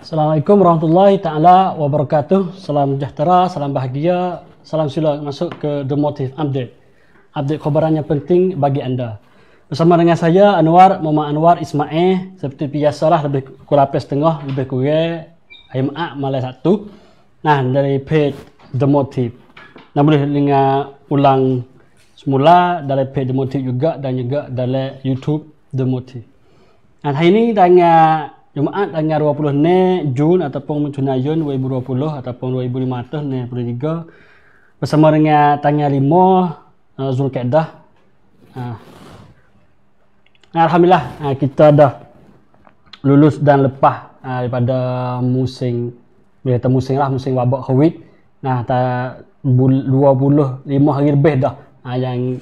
Assalamualaikum warahmatullahi taala wabarakatuh. Salam sejahtera, salam bahagia, salam sila masuk ke The Motive Update. Update khabaran yang penting bagi anda. Bersama dengan saya Anwar, Muhammad Anwar Ismail. Seperti biasalah lebih kurang 8.30 lebih kurang IMA Malay 1. Nah, dari page The Motive. Nah, boleh dengar ulang semula dari page The Motive juga dan juga dari YouTube The Motive. Nah, hari ini tanggal Jumaat tanggal 20 Jun ataupun Junayun 2020 ataupun 2023 bersama dengan tanggal 5 Zulkaidah. Alhamdulillah kita dah lulus dan lepas daripada musim wabak Covid. Nah, 25 hari lebih dah yang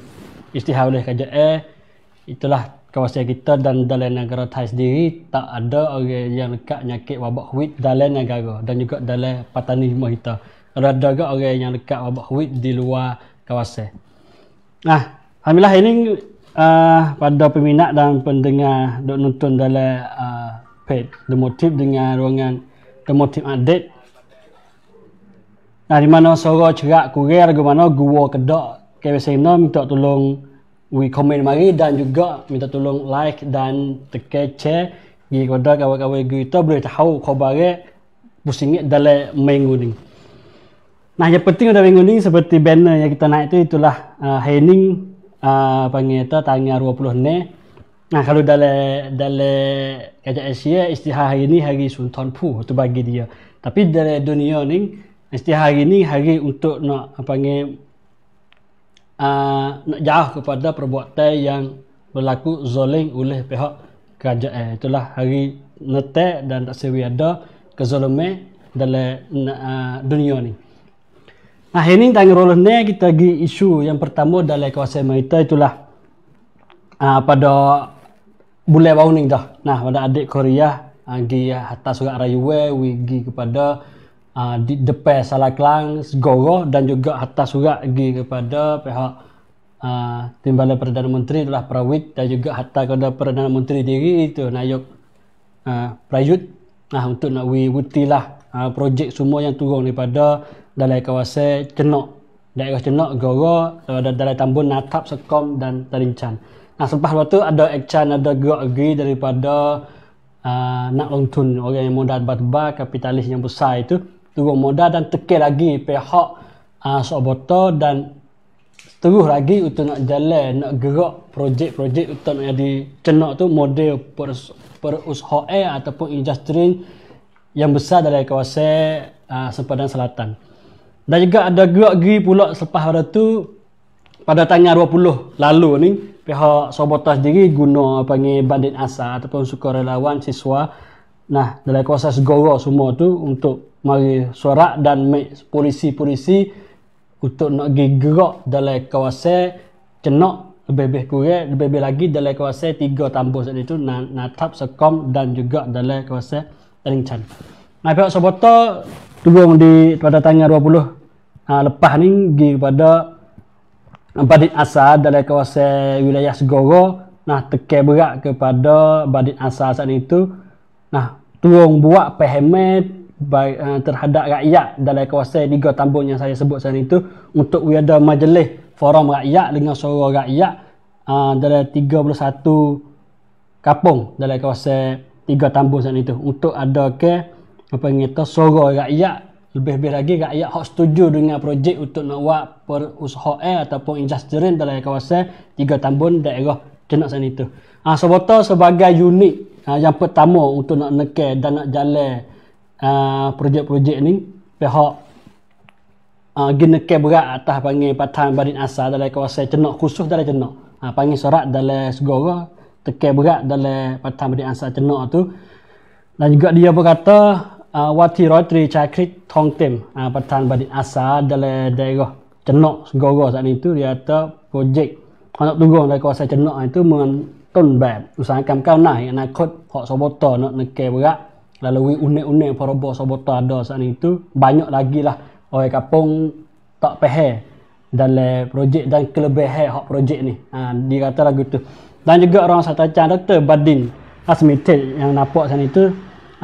istihar oleh KJA. Itulah kawasan kita dan dalam negara Thai sendiri tak ada orang yang dekat nyakit wabak Covid dalam negara dan juga dalam patani kita. Kalau ada juga orang yang dekat wabak Covid di luar kawasan. Nah, alhamdulillah ini pada peminat dan pendengar dok nonton dalam page The Motive dengan ruangan The Motive Update. Nah, di mana suara cerak kurir ke mana gua kedak KWSM minta tolong komen mari dan juga minta tolong like dan tekan share kepada kawan-kawan kita boleh tahu khabar pusing dalam minggu ni. Nah, yang penting dalam minggu ni seperti banner yang kita naik itulah heading panggil kita tanggal 20 ni. Nah, kalau dalam kerajaan Asia istihar hari ni hari Sultan Pu tu bagi dia. Tapi dalam dunia ni istihar hari ni hari untuk nak panggil nak jauh kepada perbuatan yang berlaku zalim oleh pihak kerajaan. Itulah hari netek dan tak sewi ada kezaliman dalam dunia ni. Nah, ini tanggal rolah ni kita pergi isu yang pertama dalam kawasan kita itulah pada bulan baru ni dah. Nah, pada adik Korea pergi atas surat rayuan pergi kepada di depan Salah Kelang Segoro dan juga atas surat pergi kepada pihak Timbalan Perdana Menteri itulah Prawit dan juga atas kepada Perdana Menteri diri itu Nayok Prayut. Nah, untuk nak wutilah projek semua yang turun daripada dalam kawasan Cenok, daerah Cenok, Goro, dalam Tambun, Natap, Sekom dan Tarincan. Nah, selepas waktu ada action, ada gerak geri daripada nak longtun orang yang modal tebal kapitalis yang besar itu turun modal dan tekan lagi pihak Sobota dan terus lagi untuk nak jalan, nak gerak projek-projek untuk nak jadi Cenok tu model perusahaan ataupun industri yang besar dalam kawasan sempadan selatan. Dan juga ada gerak geri pula selepas pada tu pada tanggal 20 lalu ni pihak Sobota sendiri guna panggil bandit asal ataupun sukarelawan siswa. Nah, dalam kawasan Segoro semua tu untuk mari sorak dan polisi-polisi untuk nak gerak dalam kawasan Cenok lebih kurang lebih lagi dalam kawasan 3 tambur saat itu Natap, Sekom dan juga dalam kawasan Tarincan. Nah, pihak Sobota turun pada tanggal 20 lepas ni pergi kepada bandit asal dalam kawasan wilayah Segoro. Nah, tekan berat kepada bandit asal saat itu. Nah, turun buat pahaman terhadap rakyat dalam kawasan 3 tambun yang saya sebut saat itu untuk ada majlis forum rakyat dengan suara rakyat dalam 31 kampung dalam kawasan 3 tambun saat itu untuk ada suara rakyat lebih-lebih lagi rakyat hak setuju dengan projek untuk nak buat perusahaan ataupun industri dalam kawasan 3 tambun daerah Cenok saat itu. Sobota sebagai unit yang pertama untuk nak nekan dan nak jalan projek-projek ni pihak nekan berat atas panggil patahan bandit asal dalam kawasan Cenok, khusus dalam Cenok. Panggil sorak dalam Segoro, tekan berat dalam patahan bandit asal Cenok tu. Dan juga dia berkata Wati Rotri Cakrit Tongtem patahan bandit asal dalam daerah Cenok Segoro saat itu dia kata projek nak turun dari kawasan Cenok itu menonton bab usahakan kau yang nak hak Sobota nak nekan berat lalui unik-unik perabot Sobota ada saat itu banyak lagi lah orang kampung tak faham dalam projek dan kelebihan hak projek ni. Dia kata lagu tu. Dan juga orang Satacan Dr. Badin Asmitin yang nampak saat itu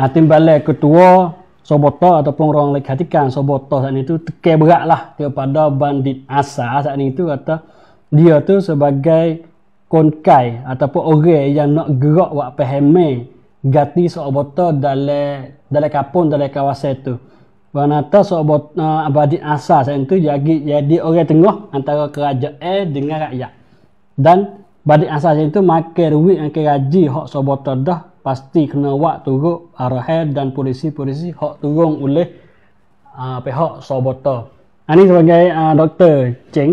Timbalan ketua Soboto ataupun orang lekatikan Soboto saat itu teke berat lah kepada bandit asal saat itu, kata dia tu sebagai konkai ataupun orang yang nak gerak wak pahame gati Soboto dalam kampung dalam kawasan tu. Wanata Soboto bandit asal saat itu jadi orang tengah antara kerajaan dengan rakyat. Dan bandit asal saat itu makan duit makan gaji hak Soboto dah pasti kena wak turut arahan dan polisi-polisi hak turun oleh pihak Soboto. Ini sebagai Dr. Cheng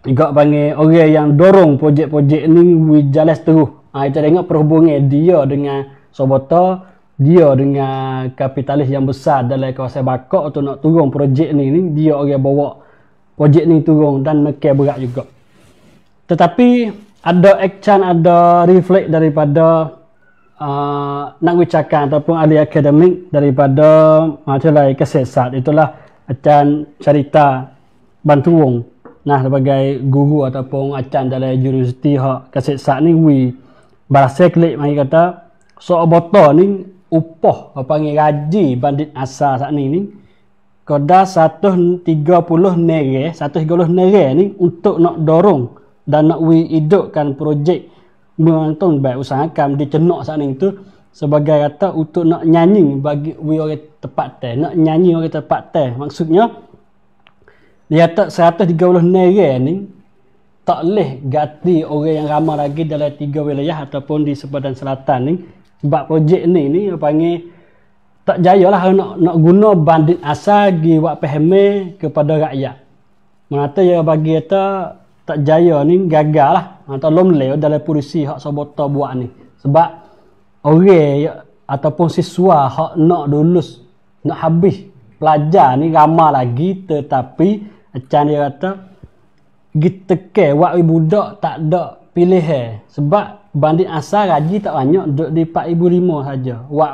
juga panggil orang yang dorong projek-projek ni jalan terus. Kita tengok perhubungan dia dengan Soboto, dia dengan kapitalis yang besar dalam kawasan Bakok tu nak turun projek ni dia orang bawa projek ni turun dan makin berat juga. Tetapi ada action, ada reflect daripada nak ucapkan ataupun ahli akademik daripada macam kesesat, itulah acan cerita bantuong. Nah, sebagai guru ataupun acan dalam universiti hak kesesat ni bahasa klik mari kata Soboto ni upah panggil gaji bandit asal saat ni koda 130 nere ni untuk nak dorong dan nak hidupkan projek menonton baik usahakan di cenok saat itu sebagai kata untuk nak nyanyi bagi orang tepat teh, nak nyanyi orang tepat teh. Maksudnya dia kata 130 nere ni tak leh gati orang yang ramai lagi dalam 3 wilayah ataupun di sepadan selatan ni, sebab projek ni panggil tak jaya lah nak guna bandit asal gi buat pahame kepada rakyat. Mengata ya bagi kata tak jaya ni gagal lah atau lomleo dalam polisi hak Soboto buat ni, sebab orang ataupun siswa hak nak lulus nak habis pelajar ni ramai lagi, tetapi macam dia kata giteke wak budak tak ada pilihan, sebab bandit asal gaji tak banyak, duduk di 4,500 saja. Wak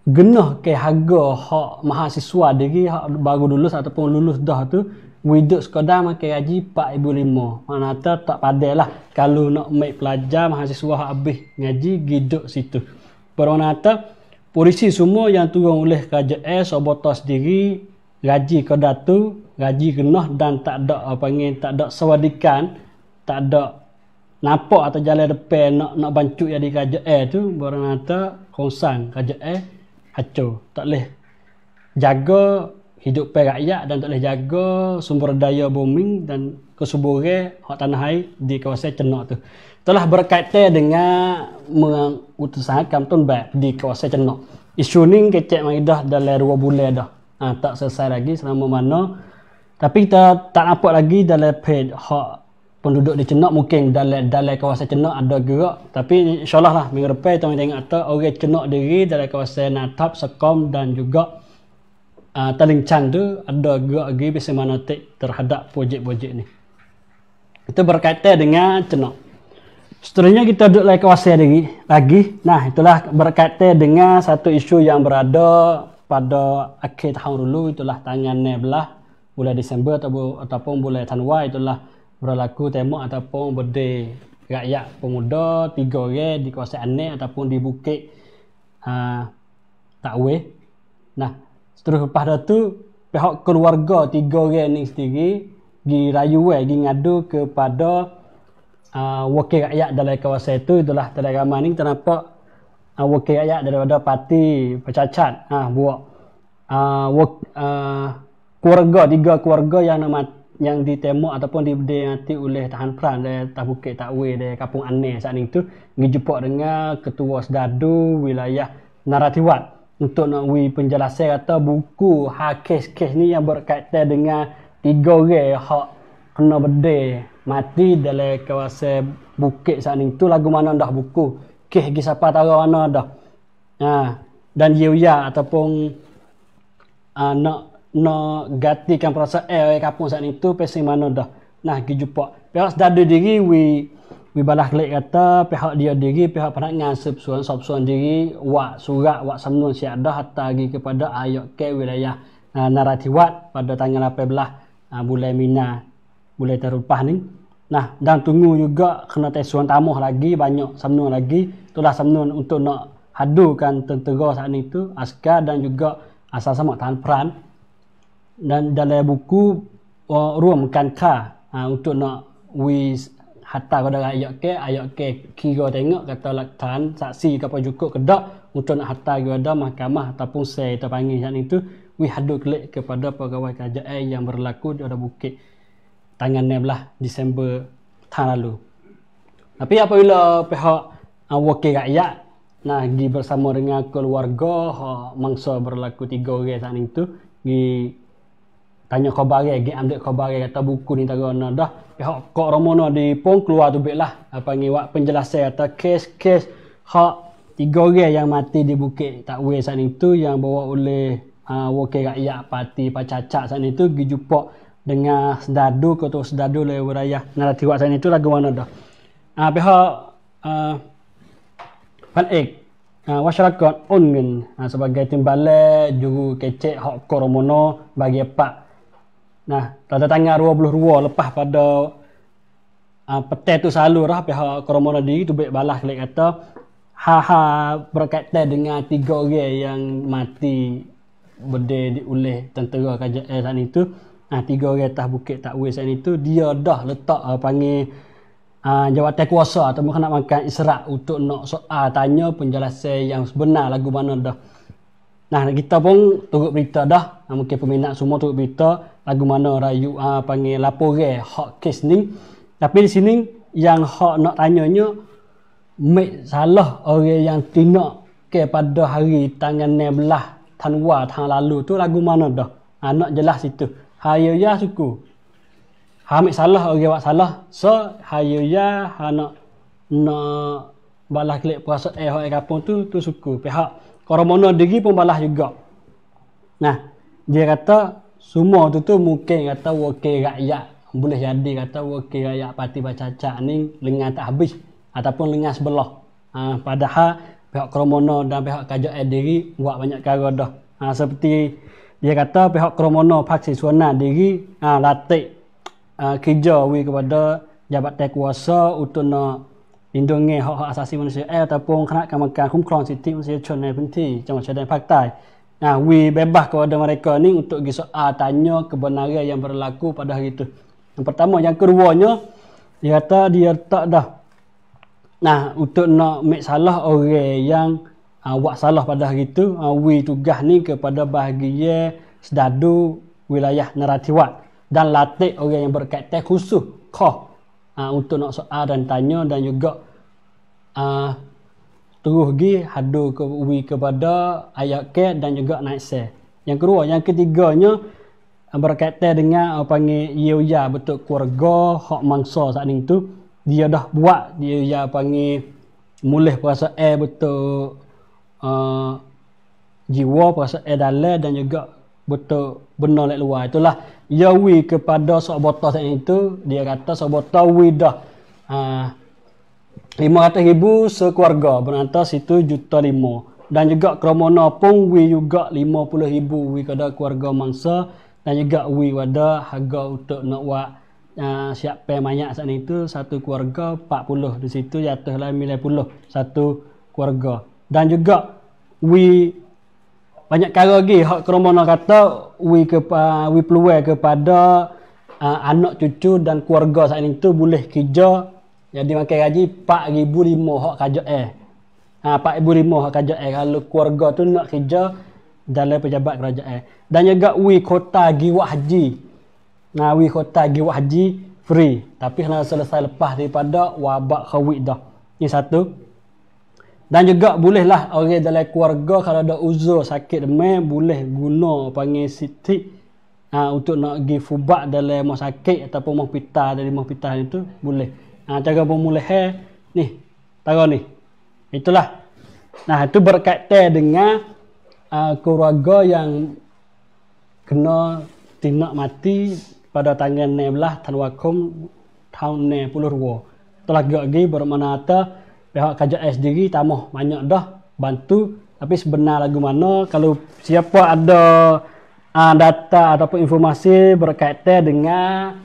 genah ke harga hak mahasiswa diri hak baru lulus ataupun lulus dah tu widuk sekadar makan gaji 4,500. Mana tak padai lah kalau nak make pelajar mahasiswa habis ngaji giduk situ. Peronata polisi semua yang turun oleh kerajaan Soboto sendiri gaji kadar tu gaji genah dan tak ada panggil tak ada sewadikan, tak ada nampak atau jalan depan nak bantu jadi kerajaan tu. Peronata konsang kerajaan hancur, tak boleh jaga hidup rakyat dan tak boleh jaga sumber daya bumi dan kesuburan hak tanah air di kawasan cenok tu. Telah berkaitan dengan mengusahakan tunbak di kawasan cenok. Isu ni kecek mari dah dalam 2 bulan dah. Tak selesai lagi selama mana. Tapi kita tak nampak lagi dalam page hak penduduk di cenok, mungkin dalam kawasan cenok ada gerak. Tapi insyaAllah lah minggu depan kita tengok orang cenok diri dalam kawasan Natap, Sekom dan juga Talincang tu ada gerak lagi bismanatik terhadap projek-projek ni. Itu berkaitan dengan cenok. Seterusnya kita duduk dalam kawasan lagi. Nah, itulah berkaitan dengan satu isu yang berada pada akhir tahun dulu, itulah tanggal 16 bulan Disember ataupun bulan Januari, itulah berlaku tembak ataupun berdeh rakyat pemuda 3 orang di kawasan Aneh ataupun di Bukit Takweh. Nah, terus lepas tu pihak keluarga 3 orang ni sendiri dirayu ngadu kepada wakil rakyat dalam kawasan itu. Itulah dalam ramai ni terdapat wakil rakyat daripada parti Pecacat buat keluarga 3 keluarga yang ditembak ataupun diberi oleh tahan peran dari Bukit Takweh dari Kampung Aneh saat itu dijumpa dengan ketua Sedadu wilayah Naratiwat untuk nak penjelasan kata buku kes-kes ni yang berkaitan dengan 3 orang hak kena berdeh mati dalam kawasan Bukit saat itu lagu mana dah buku kes gi siapa tahu mana dah dan Yuya ataupun nak gatikan perasaan kampung saat itu pesi mana dah nah gi jumpa pihak Sedadu diri balah klik kata pihak dia diri pihak penangan subsuan diri wak surat wak semnun siap dah hatta lagi kepada ayat ke wilayah Naratiwat pada tanggal 18 bulan Mina bulan terlepas ni. Dan tunggu juga kena tesuan tamuh lagi banyak semnun lagi, itulah semnun untuk nak hadukan tentera saat itu, askar dan juga asal sama tahan peran. Dan dalam buku ruamkan untuk nak hatta kepada ayat ke kira tengok kata laktan saksi ke apa cukup kedak untuk nak hatta kepada mahkamah ataupun saya terpanggil saat itu hadu klik kepada pegawai kerajaan yang berlaku di Bukit tangan 16 Disember tahun lalu. Tapi apabila pihak wakil rakyat pergi bersama dengan keluarga mangsa berlaku 3 orang saat itu tanya khabar ambil khabar kata buku ni tarana dah pihak Kok Romono di pun keluar tu lah panggil penjelasan kata kes hak 3 orang yang mati di Bukit Takwil saat itu yang bawa oleh wakil rakyat parti Pacacak saat itu pergi jumpa dengan sedadu ketua sedadu le wilayah Naratiwak saat itu lagu mana dah pihak Pan-Ek masyarakat Ungen sebagai timbalan juru kecek hak Kok Romono bagi pak. Tanda tangan 22 lepas pada petai tu selalu pihak Kok Romono diri tu baik balas klik kata berkaitan dengan 3 orang yang mati berdiri oleh tentera kerajaan saat itu 3 orang atas Bukit Takwil saat itu dia dah letak panggil jawatan kuasa atau nak makan isyarat untuk nak soal tanya penjelasan yang sebenar lagu mana dah. Kita pun turut berita dah mungkin peminat semua turut berita lagu mana rayu panggil laporan hak kes ni. Tapi di sini yang hak nak tanyanya salah orang yang tindak kepada hari tanggal 16 Tanwa tahun lalu tu lagu mana dah. Nak jelas itu. Hayya suku. Ambil salah orang buat salah. So hayya nak balas klik perasaan hak kapung tu suku. Pihak Kok Romono diri pun balas juga. Dia kata semua tu mungkin kata wakil rakyat boleh jadi kata wakil rakyat parti Pacacak ni lengan tak habis ataupun lengan sebelah. Padahal pihak Kok Romono dan pihak kerajaan diri buat banyak cara dah. Seperti dia kata pihak Kok Romono paksi suana diri latih kerja kepada jabatan kuasa untuk nak lindungi hak-hak asasi manusia ataupun Kementerian Kumpulan Siti Manusia Chonai Penti Jawa Cadan Paktai. Bebas kepada mereka ni untuk soal tanya kebenaran yang berlaku pada hari itu. Yang pertama, yang keduanya dia kata dia tak dah. Untuk nak make salah orang yang buat salah pada hari itu, tugas ni kepada bahagian sedadu wilayah Naratiwak dan latih orang yang berkaitan khusus untuk nak soal dan tanya dan juga terus pergi hadu kepada ayat ke dan juga naik se. Yang kedua, yang ketiganya berkaitan dengan panggil ya betul keluarga hak mangsa saat itu dia dah buat dia panggil mulih perasaan betul jiwa perasaan dalam dan juga betul benar lek luar. Itulah yawi kepada sok botol saat itu dia kata sok botol dah 500,000 sekeluarga beratas itu 1,500,000 dan juga Kromono pun juga 50,000 kepada keluarga mangsa dan juga pada harga untuk nak buat siap mayat saat itu satu keluarga 40 di situ jatuhlah 90 satu keluarga dan juga banyak cara lagi hak Kromono kata peluang kepada anak cucu dan keluarga saat itu boleh kerja jadi makan gaji 4,500 hak kerajaan. 4,500 hak kerajaan kalau keluarga tu nak kerja dalam pejabat kerajaan. Dan juga kota pergi buat haji. Kota pergi buat haji free. Tapi kena selesai lepas daripada wabak Covid dah. Ini satu. Dan juga bolehlah orang dalam keluarga kalau ada uzur sakit demam boleh guna panggil siti untuk nak pergi fubak dalam rumah sakit ataupun hospital dari hospital itu boleh. Cara pemulihan ni tahu ni itulah itu berkaitan dengan keluarga yang kena tindak mati pada tanggal 16 Tanwakum tahun 2022. Itulah lagi bermakna pihak kerajaan sendiri tambah banyak dah bantu tapi sebenar lagu mana kalau siapa ada data ataupun informasi berkaitan dengan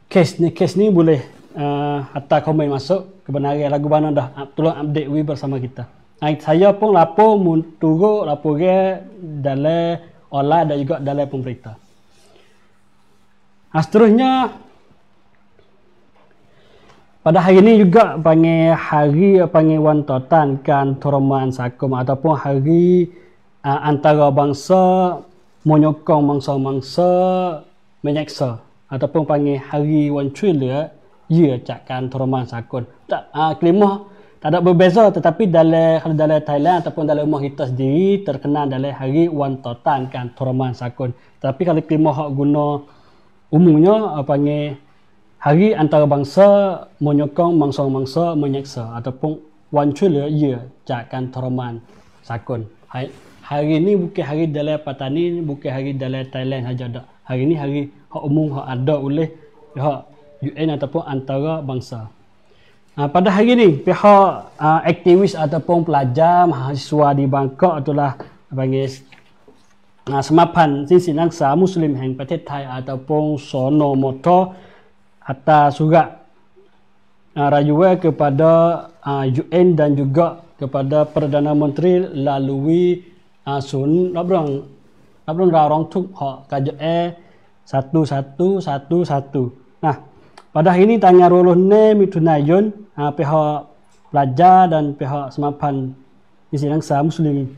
kes ni boleh hantar komen masuk kebenaran lagu mana dah tolong update bersama kita. Saya pun lapor turut lapor dalam online dan juga dalam pemberita. Seterusnya pada hari ini juga panggil wantotan kan Toroman Sakum ataupun hari antara bangsa menyokong bangsa-bangsa menyeksa ataupun panggil hari wancul ya cakkan Toroman Sakun. Kelima tak ada berbeza, tetapi dalam Thailand ataupun dalam umur kita sendiri terkenal dalam hari wantotan kan Toroman Sakun. Tapi kalau kelima hak guna umumnya panggil hari antara bangsa menyokong bangsa-bangsa menyeksa ataupun wancul ya cakkan Toroman Sakun. Hari ini bukan hari dalam Patani, bukan hari dalam Thailand saja dak. Hari ini hari hak umum hak ada oleh pihak UN ataupun antara bangsa. Pada hari ini pihak aktivis ataupun pelajar mahasiswa di Bangkok itulah panggil semapan Sinsin Angsa Muslim Heng Pratet Thai ataupun Sono Motor atas surat rayuan kepada UN dan juga kepada Perdana Menteri lalui Sun Labrang Rarong Tuk Hak KJE 1111. Nah, pada hari ini tanggal 26 Mithunayun pihak pelajar dan pihak semapan Sinsin Angsa Muslim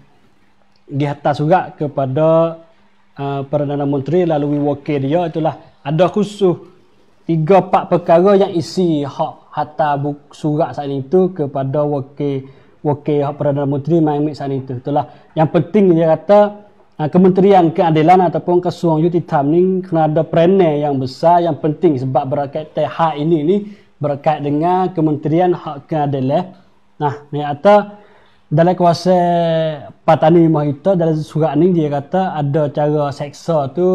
dihantar surat kepada Perdana Menteri lalui wakil dia itulah ada khusus 3-4 perkara yang isi hak hantar surat saat itu kepada wakil Perdana Menteri mai ambil saat itu. Itulah yang penting dia kata Kementerian Keadilan ataupun Kesuang Yuditam ni kena ada peranan yang besar yang penting sebab berkaitan hak ini berkait dengan Kementerian Hak Keadilan. Nah, ni kata dalam kuasa Patani Mahita dalam surat ni dia kata ada cara seksa tu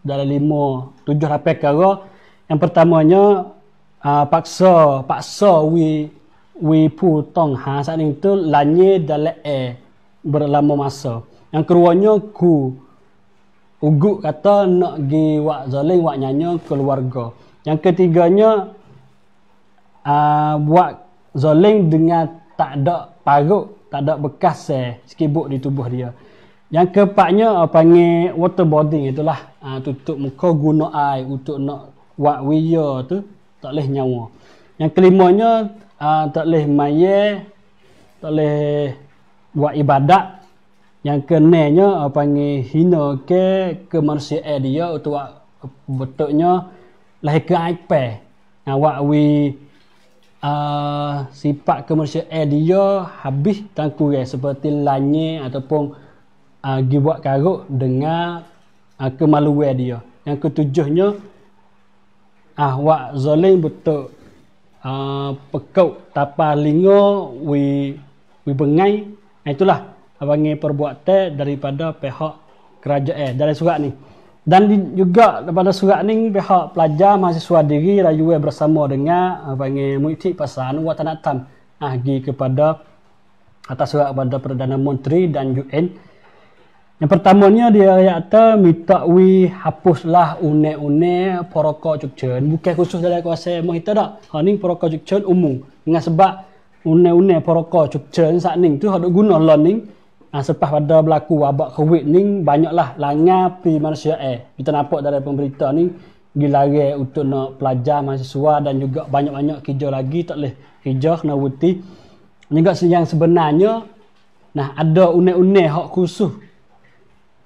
dalam 7-8 perkara. Yang pertamanya paksa wi putong saat itu lanye dalam berlama masa. Yang keduanya ugut kata nak gi wak zalim wak nyanyi keluarga. Yang ketiganya buat zalim dengan tak ada parut, tak ada bekas sekibuk di tubuh dia. Yang keempatnya panggil waterboarding itulah tutup muka guna air untuk nak buat wiya tu tak boleh nyawa. Yang kelimanya tak boleh maya, tak boleh buat ibadat. Yang keenamnya panggil hina kemanusiaan dia untuk betulnya lahir ke iPad. Wak sifat kemanusiaan dia habis dan kurang seperti lanye ataupun buat karut dengan kemaluan dia. Yang ketujuhnya wak zalim betul pekau tapah lingo wi bengai. Itulah panggil perbuatan daripada pihak kerajaan dalam surat ni. Dan juga daripada surat ni pihak pelajar mahasiswa diri rayuan bersama dengan panggil Muitik Pasan Watanatam pergi kepada atas surat kepada Perdana Menteri dan UN. Yang pertamanya dia kata minta hapuslah une-une perokok cukcen. Bukan khusus dalam kuasa Mahita dak. Ni perokok cukcen umum. Dengan sebab une-une perokok cukcen saat ni tu ada guna learning. Selepas pada berlaku wabak COVID ni banyaklah langgar pi manusia kita nampak dalam pemberita ni dilari untuk nak pelajar mahasiswa dan juga banyak-banyak kerja lagi tak boleh kerja kena wuti juga yang sebenarnya ada une-une hak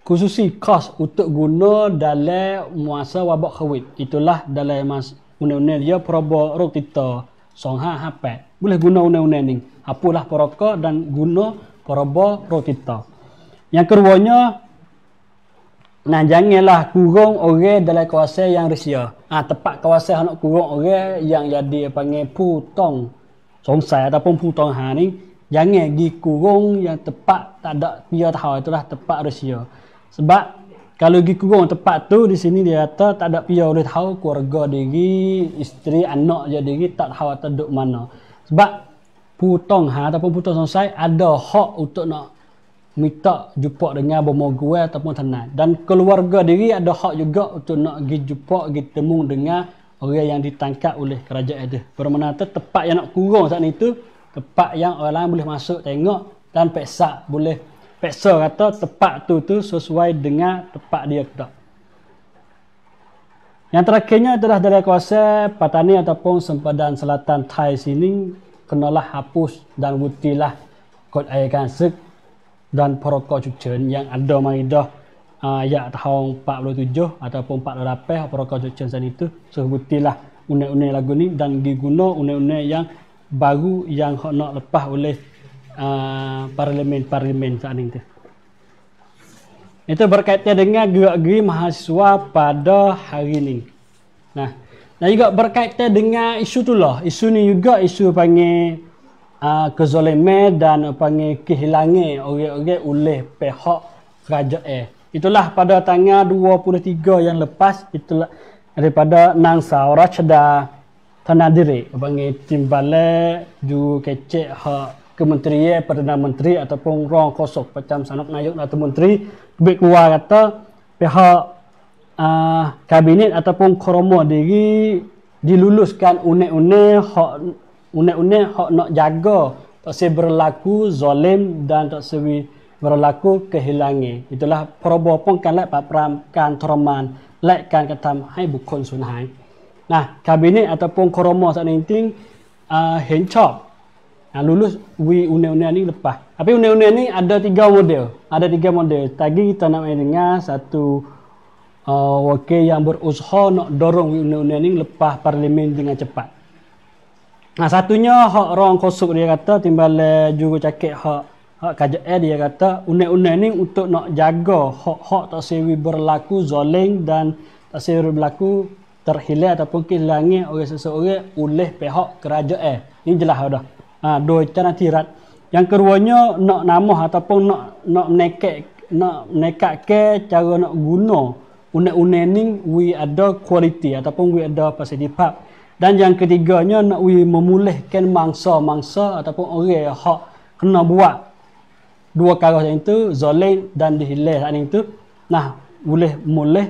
khususi kos untuk guna dalam masa wabak COVID. Itulah dalam une-une dia probo rotita songha hapat boleh guna une-une ni hapuslah perokok dan guna Porobo rotita. Yang keduanya janganlah kurung orang dalam kawasan yang risya. Tepat kawasan nak kurung orang yang jadi panggil putong songsai ataupun putong ni jangan pergi kurung yang tepat tak ada dia tahu itulah tepat risya. Sebab kalau pergi kurung tepat tu di sini dia kata tak ada dia boleh tahu keluarga diri, isteri, anak dia diri tak tahu atau duduk mana. Sebab putong ataupun putong songsai ada hak untuk nak minta jumpa dengan bermoguai ataupun tenang. Dan keluarga diri ada hak juga untuk nak pergi jumpa, pergi temu dengan orang yang ditangkap oleh kerajaan itu. Bermakna tepat yang nak kurung saat itu, tepat yang orang lain boleh masuk tengok dan peksa boleh peksa kata tempat tu sesuai dengan tempat dia tak. Yang terakhirnya adalah dari kuasa Patani ataupun sempadan selatan Thai sini kenalah hapus dan butilah kod air kansek dan protokol cucun yang ada maidah ayat tahun 47 ataupun 48 protokol cucun sana itu sebutilah undang-undang lagu ni dan diguna undang-undang yang baru yang nak lepas oleh parlimen saat ini tu. Itu berkaitan dengan gerak-geri mahasiswa pada hari ini. Nah, dan juga berkaitan dengan isu tu lah. Isu ni juga isu panggil kezaliman dan panggil kehilangan orang-orang oleh pihak kerajaan. Itulah pada tanggal 23 yang lepas, itulah daripada Nang Saura Ceda Tanah Diri panggil timbalan ju kecek hak Kementerian Perdana Menteri ataupun rong kosok macam Sanok Nayuk atau Menteri lebih keluar kata pihak kabinet ataupun kromo diri diluluskan undang-undang hak nak jaga tak se berlaku zalim dan tak se berlaku kehilangan. Itulah peroboh pun kan lek paperamkan troman lek kan katam hai bukan sunhai. Nah, kabinet ataupun kromo saat ini hen chop lulus undang-undang ni lepas. Tapi undang-undang ni ada 3 model. Ada 3 model. Tadi kita nak dengar satu wakil yang berusaha nak dorong undang-undang ni lepas parlimen dengan cepat. Nah, satunya hak orang kosok dia kata timbal juru cakap hak KJL dia kata undang-undang ni untuk nak jaga hak-hak tak sewi berlaku zalim dan tak sewi berlaku terhilang ataupun kehilangan oleh seseorang oleh pihak kerajaan. Ini jelas dah. Dua cara tirat. Yang keduanya nak nama ataupun nak nekat ke cara nak guna undang-undang ni we ada kualiti ataupun we ada positif. Dan yang ketiganya nak we memulihkan mangsa-mangsa ataupun orang hak kena buat dua perkara itu zalim dan dihilang saat itu. Nah, boleh mulih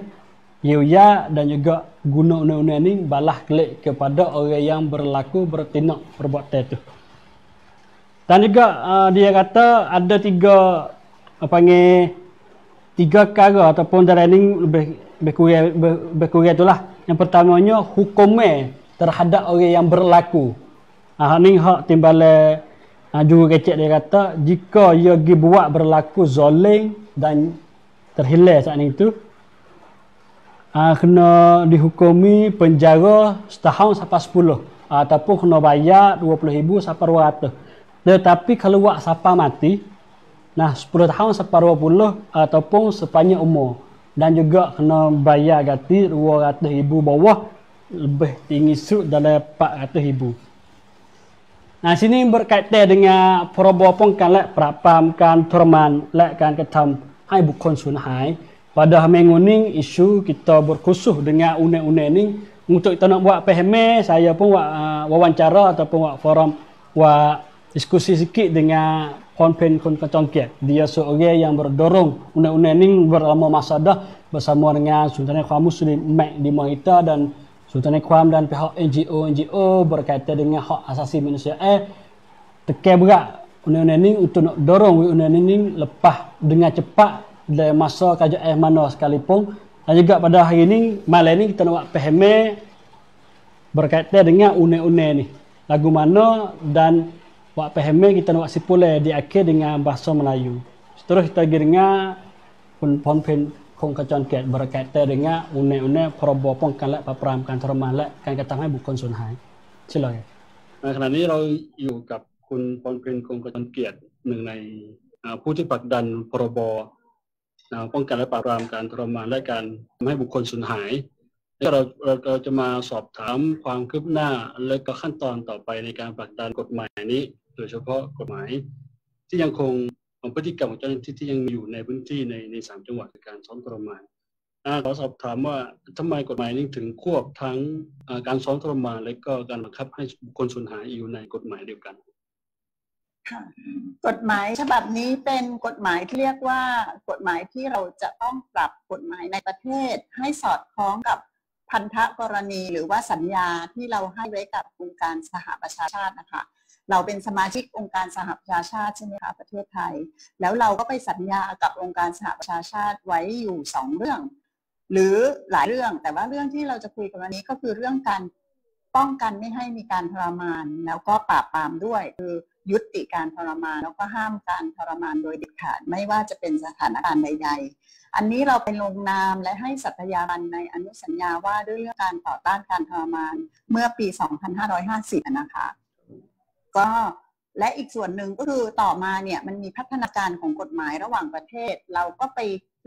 ya dan juga guna undang-undang ni balas kelik kepada orang yang berlaku bertindak perbuatan itu. Dan juga dia kata ada 3 perkara ataupun dalam ini lebih kurang itulah. Yang pertamanya hukumnya terhadap orang yang berlaku. Ini hak timbalan juru kecek dia kata jika ia buat berlaku zalim dan terhilang saat itu kena dihukumi penjara setahun sampai 10 ataupun kena bayar 20,000 sampai 200. Tetapi kalau buat sampai mati, nah 10 tahun sampai 20 ataupun sepanjang umur. Dan juga kena bayar ganti 200,000 bawah lebih tinggi sud dalam 400,000. Nah sini berkaitan dengan perobopong kan lek perapamkan torman lek kan ketam hai bukan sunhai. Pada menguning isu kita berkhusus dengan undang-undang ini untuk kita nak buat PHM, saya pun buat wawancara ataupun buat forum buat diskusi sikit dengan konven Kecongkiat. Dia seorang yang berdorong undang-undang ini berlama masa dah bersama dengan Sultan Ikhwan Muslim Mek di Mahita dan Sultan Ikhwan dan pihak NGO berkaitan dengan hak asasi manusia. Tekan berat undang-undang ini untuk nak dorong undang-undang ini lepas dengan cepat dalam masa kerajaan mana sekalipun. Dan juga pada hari ini, malam ini kita nak buat PHM berkaitan dengan undang-undang ini. Lagu mana dan buat PHM kita nak buat sipule di akhir dengan bahasa Melayu. Seterus kita pergi dengar konven Kecongkiat berkaitan dengan undang-undang perobopong kan lek paperamkan termalak kan katanya bukan sunhai. Silakan. ขณะนี้เราอยู่กับคุณพรเพนคงกระจรเกียรติหนึ่งในผู้ที่ผลักดันพรบป้องกันและปราบปรามการทรมานและการทำให้บุคคลสูญหายเราจะมาสอบถามความคืบหน้าและก็ขั้นตอนต่อไปในการผลักดันกฎหมายนี้โดยเฉพาะกฎหมายที่ยังคงพฤติกรรมของเจ้าหน้าที่ที่ยังอยู่ในพื้นที่ใน3จังหวัดในการซ้อมทรมานขอสอบถามว่าทำไมกฎหมายนี้ถึงควบทั้งการซ้อมทรมานและก็การบังคับให้บุคคลสูญหายอยู่ในกฎหมายเดียวกันกฎหมายฉบับนี้เป็นกฎหมายที่เรียกว่ากฎหมายที่เราจะต้องปรับกฎหมายในประเทศให้สอดคล้องกับพันธกรณีหรือว่าสัญญาที่เราให้ไว้กับองค์การสหประชาชาตินะคะ เราเป็นสมาชิกองค์การสหประชาชาติใช่ไหมคะประเทศไทยแล้วเราก็ไปสัญญากับองค์การสหประชาชาติไว้อยู่2เรื่องหรือหลายเรื่องแต่ว่าเรื่องที่เราจะคุยกันวันนี้ก็คือเรื่องการป้องกันไม่ให้มีการทรมานแล้วก็ปราบปรามด้วยคือยุติการทรมานแล้วก็ห้ามการทรมานโดยเด็ดขาดไม่ว่าจะเป็นสถานการณ์ใดๆอันนี้เราเป็นลงนามและให้สัตยาบันในอนุสัญญาว่าด้วยเรื่องการต่อต้านการทรมานเมื่อปี 2550 นะคะก็และอีกส่วนหนึ่งก็คือต่อมาเนี่ยมันมีพัฒนาการของกฎหมายระหว่างประเทศเราก็ไป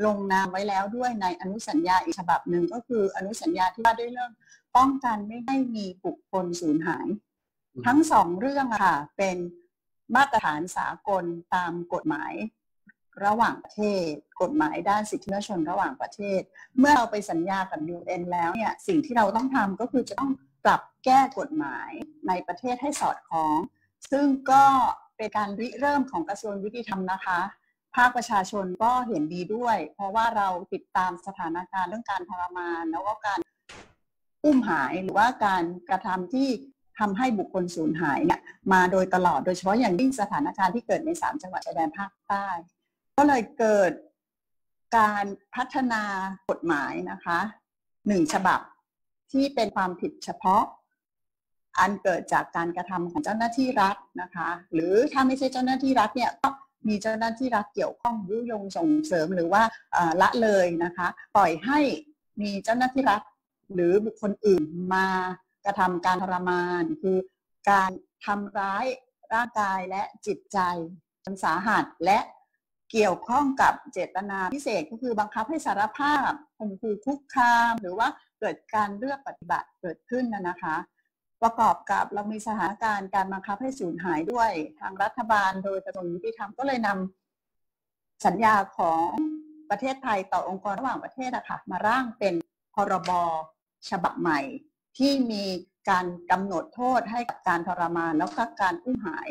ลงนามไว้แล้วด้วยในอนุสัญญาอีกฉบับหนึ่งก็คืออนุสัญญาที่ว่าด้วยเรื่องป้องกันไม่ให้มีบุคคลสูญหายทั้งสองเรื่องค่ะเป็นมาตรฐานสากลตามกฎหมายระหว่างประเทศกฎหมายด้านสิทธิมนุษยชนระหว่างประเทศเมื่อเราไปสัญญากับ UN แล้วเนี่ยสิ่งที่เราต้องทำก็คือจะต้องปรับแก้กฎหมายในประเทศให้สอดคล้องซึ่งก็เป็นการริเริ่มของกระทรวงยุติธรรมนะคะภาคประชาชนก็เห็นดีด้วยเพราะว่าเราติดตามสถานการณ์เรื่องการทรมานแล้วก็การอุ้มหายหรือว่าการกระทำที่ทำให้บุคคลสูญหายเนี่ยมาโดยตลอดโดยเฉพาะอย่างยิ่งสถานการณ์ที่เกิดใน3จังหวัดชายแดนภาคใต้ก็เลยเกิดการพัฒนากฎหมายนะคะ1ฉบับที่เป็นความผิดเฉพาะอันเกิดจากการกระทำของเจ้าหน้าที่รัฐนะคะหรือถ้าไม่ใช่เจ้าหน้าที่รัฐเนี่ยก็มีเจ้าหน้าที่รัฐเกี่ยวข้องยุยงส่งเสริมหรือว่าละเลยนะคะปล่อยให้มีเจ้าหน้าที่รัฐหรือบุคคลอื่นมากระทำการทรมานคือการทำร้ายร่างกายและจิตใจจนสาหัสและเกี่ยวข้องกับเจตนาพิเศษก็คือบังคับให้สารภาพข่มขู่คุกคามหรือว่าเกิดการเลือกปฏิบัติเกิดขึ้นนะคะประกอบกับเรามีสถานการณ์การบังคับให้สูญหายด้วยทางรัฐบาลโดยกระทรวงยุติธรรมก็เลยนำสัญญาของประเทศไทยต่อองค์กรระหว่างประเทศนะคะมาร่างเป็นพรบฉบับใหม่ที่มีการกำหนดโทษให้กับการทรมานแล้วก็การอุ้มหาย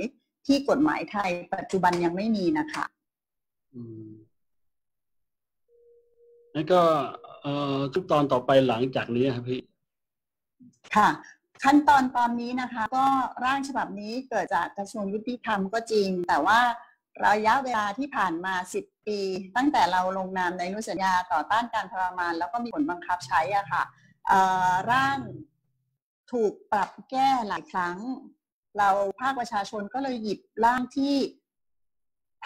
ที่กฎหมายไทยปัจจุบันยังไม่มีนะคะแล้วก็ทุกตอนต่อไปหลังจากนี้ครับพี่ค่ะขั้นตอนนี้นะคะก็ร่างฉบับนี้เกิดจากกระทรวงยุติธรรมก็จริงแต่ว่าระยะเวลาที่ผ่านมา10 ปีตั้งแต่เราลงนามในอนุสัญญาต่อต้านการทรมานแล้วก็มีผลบังคับใช้อ่ะค่ะร่างถูกปรับแก้หลายครั้งเราภาคประชาชนก็เลยหยิบร่างที่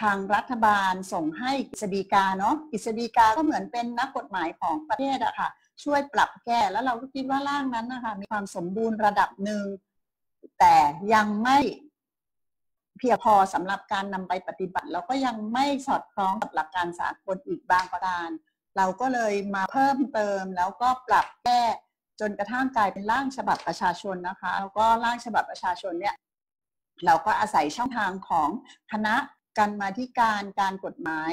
ทางรัฐบาลส่งให้กฤษฎีกาเนาะกฤษฎีกาก็เหมือนเป็นนักกฎหมายของประเทศอะค่ะช่วยปรับแก้แล้วเราก็คิดว่าร่างนั้นนะคะมีความสมบูรณ์ระดับหนึ่งแต่ยังไม่เพียงพอสำหรับการนำไปปฏิบัติแล้วก็ยังไม่สอดคล้องกับหลักการสากลอีกบางประการเราก็เลยมาเพิ่มเติมแล้วก็ปรับแก้จนกระทั่งกลายเป็นร่างฉบับประชาชนนะคะแล้วก็ร่างฉบับประชาชนเนี่ยเราก็อาศัยช่องทางของคณะกรรมาธิการการกฎหมาย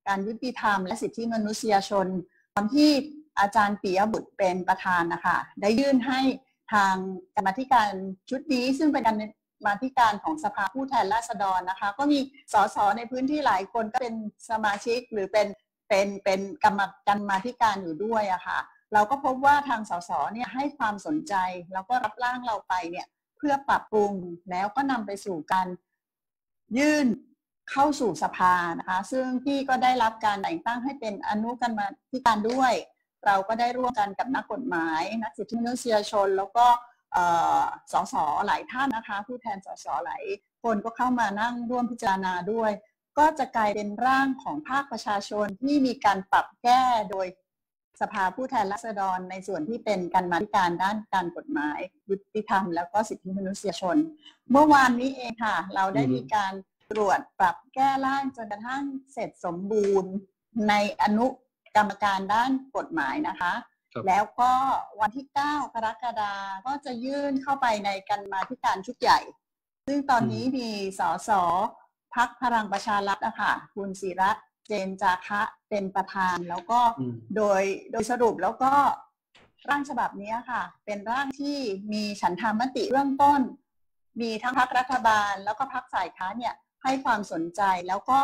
การยุติธรรมและสิทธิมนุษยชนตอนที่อาจารย์ปิยบุตรเป็นประธานนะคะได้ยื่นให้ทางกรรมาธิการชุดนี้ซึ่งเป็นกรรมาธิการของสภาผู้แทนราษฎรนะคะก็มีสสในพื้นที่หลายคนก็เป็นสมาชิกหรือเป็นกรรมาธิการอยู่ด้วยอะค่ะเราก็พบว่าทางสสเนี่ยให้ความสนใจแล้วก็รับร่างเราไปเนี่ยเพื่อปรับปรุงแล้วก็นำไปสู่การยื่นเข้าสู่สภานะคะซึ่งพี่ก็ได้รับการแต่งตั้งให้เป็นอนุกรรมาธิการด้วยเราก็ได้ร่วมกันกับนักกฎหมายนักสิทธิมนุษยชนแล้วก็สสหลายท่านนะคะผู้แทนสสหลายคนก็เข้ามานั่งร่วมพิจารณาด้วยก็จะกลายเป็นร่างของภาคประชาชนที่มีการปรับแก้โดยสภาผู้แทนราษฎรในส่วนที่เป็นกรรมาธิการด้านการกฎหมายยุติธรรมแล้วก็สิทธิมนุษยชนเมื่อวานนี้เองค่ะเราได้มีการตรวจปรับแก้ร่างจนกระทั่งเสร็จสมบูรณ์ในอนุกรรมการด้านกฎหมายนะคะแล้วก็วันที่9 กรกฎาคมก็จะยื่นเข้าไปในกรรมาธิการชุดใหญ่ซึ่งตอนนี้มีสสพรรคพลังประชารัฐนะคะคุณศิระเจนจาคะเป็นประธานแล้วก็โดยสรุปแล้วก็ร่างฉบับนี้ค่ะเป็นร่างที่มีฉันทามติเบื้องต้นมีทั้งพรรครัฐบาลแล้วก็พรรคฝ่ายค้านเนี่ยให้ความสนใจแล้วก็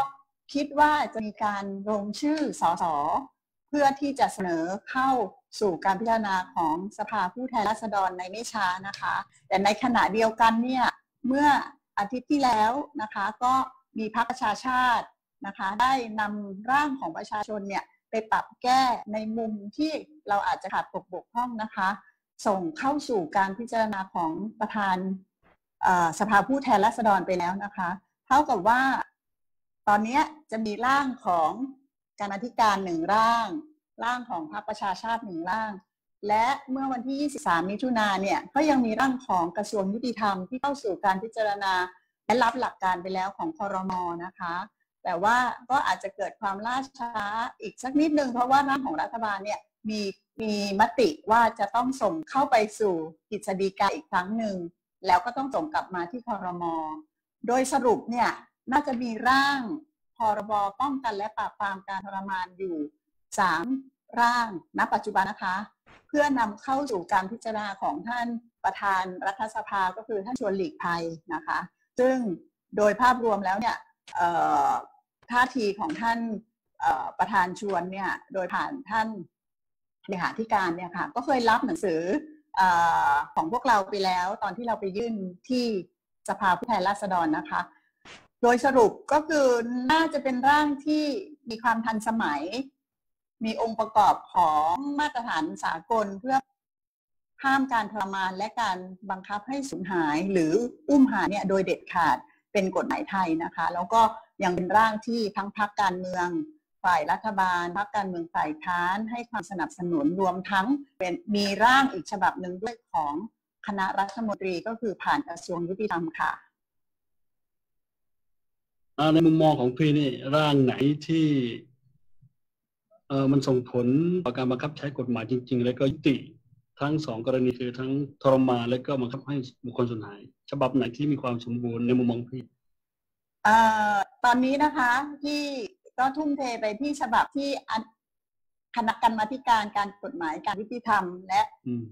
คิดว่าจะมีการลงชื่อสสเพื่อที่จะเสนอเข้าสู่การพิจารณาของสภาผู้แทนราษฎรในไม่ช้านะคะแต่ในขณะเดียวกันเนี่ยเมื่อ อาทิตย์ที่แล้วนะคะก็มีพรรคประชาชาตินะคะได้นำร่างของประชาชนเนี่ยไปปรับแก้ในมุมที่เราอาจจะขาดตกบกพร่องนะคะส่งเข้าสู่การพิจารณาของประธานสภาผู้แทนราษฎรไปแล้วนะคะเท่ากับว่าตอนนี้จะมีร่างของกรรมาธิการ1ร่างของพรรคประชาชาติ1ร่างและเมื่อวันที่23มิถุนายนเนี่ยก็ยังมีร่างของกระทรวงยุติธรรมที่เข้าสู่การพิจารณาและรับหลักการไปแล้วของครม.นะคะแต่ว่าก็อาจจะเกิดความล่าช้าอีกสักนิดนึงเพราะว่าร่างของรัฐบาลเนี่ยมีมติว่าจะต้องส่งเข้าไปสู่กฤษฎีกาอีกครั้งหนึ่งแล้วก็ต้องส่งกลับมาที่ครม.โดยสรุปเนี่ยน่าจะมีร่างพรบป้องกันและปราบปรามการทรมานอยู่3ร่างณปัจจุบันนะคะเพื่อนำเข้าสู่การพิจารณาของท่านประธานรัฐสภาก็คือท่านชวนหลีกภัยนะคะซึ่งโดยภาพรวมแล้วเนี่ยท่าทีของท่านประธานชวนเนี่ยโดยผ่านท่านเลขาธิการเนี่ยค่ะก็เคยรับหนังสือของพวกเราไปแล้วตอนที่เราไปยื่นที่สภาผู้แทนราษฎรนะคะโดยสรุปก็คือน่าจะเป็นร่างที่มีความทันสมัยมีองค์ประกอบของมาตรฐานสากลเพื่อห้ามการทรมานและการบังคับให้สูญหายหรืออุ้มหายเนี่ยโดยเด็ดขาดเป็นกฎหมายไทยนะคะแล้วก็ยังเป็นร่างที่ทั้งพรรคการเมืองฝ่ายรัฐบาลพรรคการเมืองฝ่ายค้านให้ความสนับสนุนรวมทั้งเป็นมีร่างอีกฉบับหนึ่งด้วยของคณะรัฐมนตรีก็คือผ่านกระทรวงยุติธรรมค่ะในมุมมองของพี่นี่ร่างไหนที่มันส่งผลต่อการบังคับใช้กฎหมายจริงๆและก็ยุติทั้ง2กรณีคือทั้งทรมานและก็บังคับให้บุคคลสูญหายฉบับไหนที่มีความสมบูรณ์ในมุมมองพี่ตอนนี้นะคะที่ก็ทุ่มเทไปที่ฉบับที่คณะกรรมาธิการการกฎหมายการยุติธรรมและ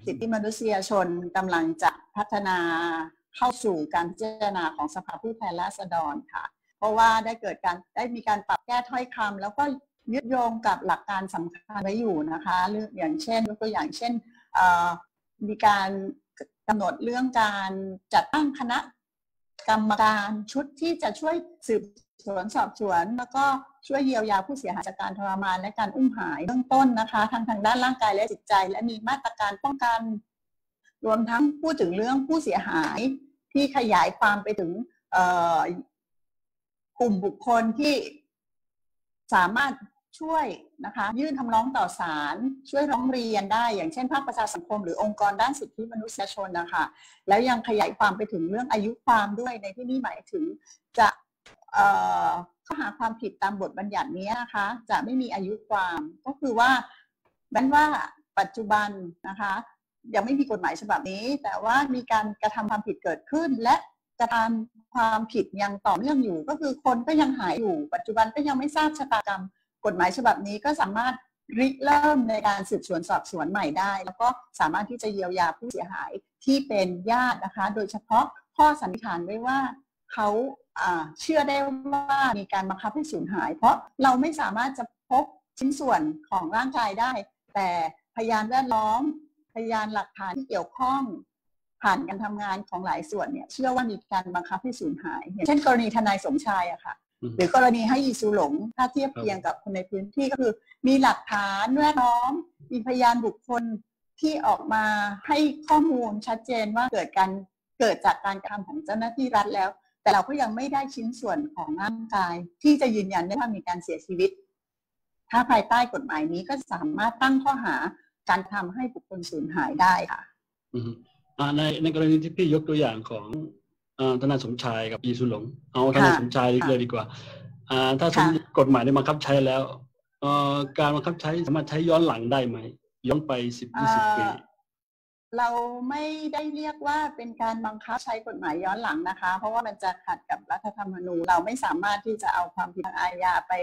สิทธิมนุษยชนกำลังจะพัฒนาเข้าสู่การพิจารณาของสภาผู้แทนราษฎรค่ะเพราะว่าได้มีการปรับแก้ถ้อยคำแล้วก็ยึดโยงกับหลักการสำคัญไว้อยู่นะคะเรื่องอย่างเช่นยกตัวอย่างเช่นมีการกำหนดเรื่องการจัดตั้งคณะกรรมการชุดที่จะช่วยสืบสวนสอบสวนแล้วก็ช่วยเยียวยาผู้เสียหายจากการทรมานและการอุ้มหายเบื้องต้นนะคะทางด้านร่างกายและจิตใจและมีมาตรการป้องกันรวมทั้งพูดถึงเรื่องผู้เสียหายที่ขยายความไปถึงกลุ่มบุคคลที่สามารถช่วยนะคะยื่นคำร้องต่อศาลช่วยร้องเรียนได้อย่างเช่นภาคประชาสังคมหรือองค์กรด้านสิทธิมนุษยชนนะคะแล้วยังขยายความไปถึงเรื่องอายุความด้วยในที่นี้หมายถึงจะข้อหาความผิดตามบทบัญญัตินี้นะคะจะไม่มีอายุความก็คือว่าแม้ว่าปัจจุบันนะคะยังไม่มีกฎหมายฉบับนี้แต่ว่ามีการกระทำความผิดเกิดขึ้นและกระทำความผิดยังต่อเนื่องอยู่ก็คือคนก็ยังหายอยู่ปัจจุบันก็ยังไม่ทราบชะตากรรมกฎหมายฉบับนี้ก็สามารถริเริ่มในการสืบสวนสอบสวนใหม่ได้แล้วก็สามารถที่จะเยียวยาผู้เสียหายที่เป็นญาตินะคะโดยเฉพาะข้อสันนิษฐานไว้ว่าเขาเชื่อได้ว่ามีการบังคับให้สูญหายเพราะเราไม่สามารถจะพบชิ้นส่วนของร่างกายได้แต่พยานแวดล้อมพยานหลักฐานที่เกี่ยวข้องผ่านการทำงานของหลายส่วนเนี่ยเชื่อว่ามีการบังคับให้สูญหายอย่างเช่นกรณีทนายสมชายอะค่ะหรือกรณีให้อีซูหลงถ้าเทียบเคียงกับคนในพื้นที่ก็คือมีหลักฐานแวดล้อมมีพยานบุคคลที่ออกมาให้ข้อมูลชัดเจนว่าเกิดจากการกระทำของเจ้าหน้าที่รัฐแล้วแต่เราก็ยังไม่ได้ชิ้นส่วนของร่างกายที่จะยืนยันได้ว่ามีการเสียชีวิตถ้าภายใต้กฎหมายนี้ก็สามารถตั้งข้อหาการทำให้บุคคลสูญหายได้ค่ะในกรณีที่พี่ยกตัวอย่างของทนายสมชายกับอีซูหลงเอาทนายสมชายเลยดีกว่าถ้าสมมติกฎหมายได้บังคับใช้แล้วการบังคับใช้สามารถใช้ย้อนหลังได้ไหมย้อนไป10-20 ปีเราไม่ได้เรียกว่าเป็นการบังคับใช้กฎหมายย้อนหลังนะคะเพราะว่ามันจะขัดกับรัฐธรรมนูญเราไม่สามารถที่จะเอาความผิดทางอาญาไป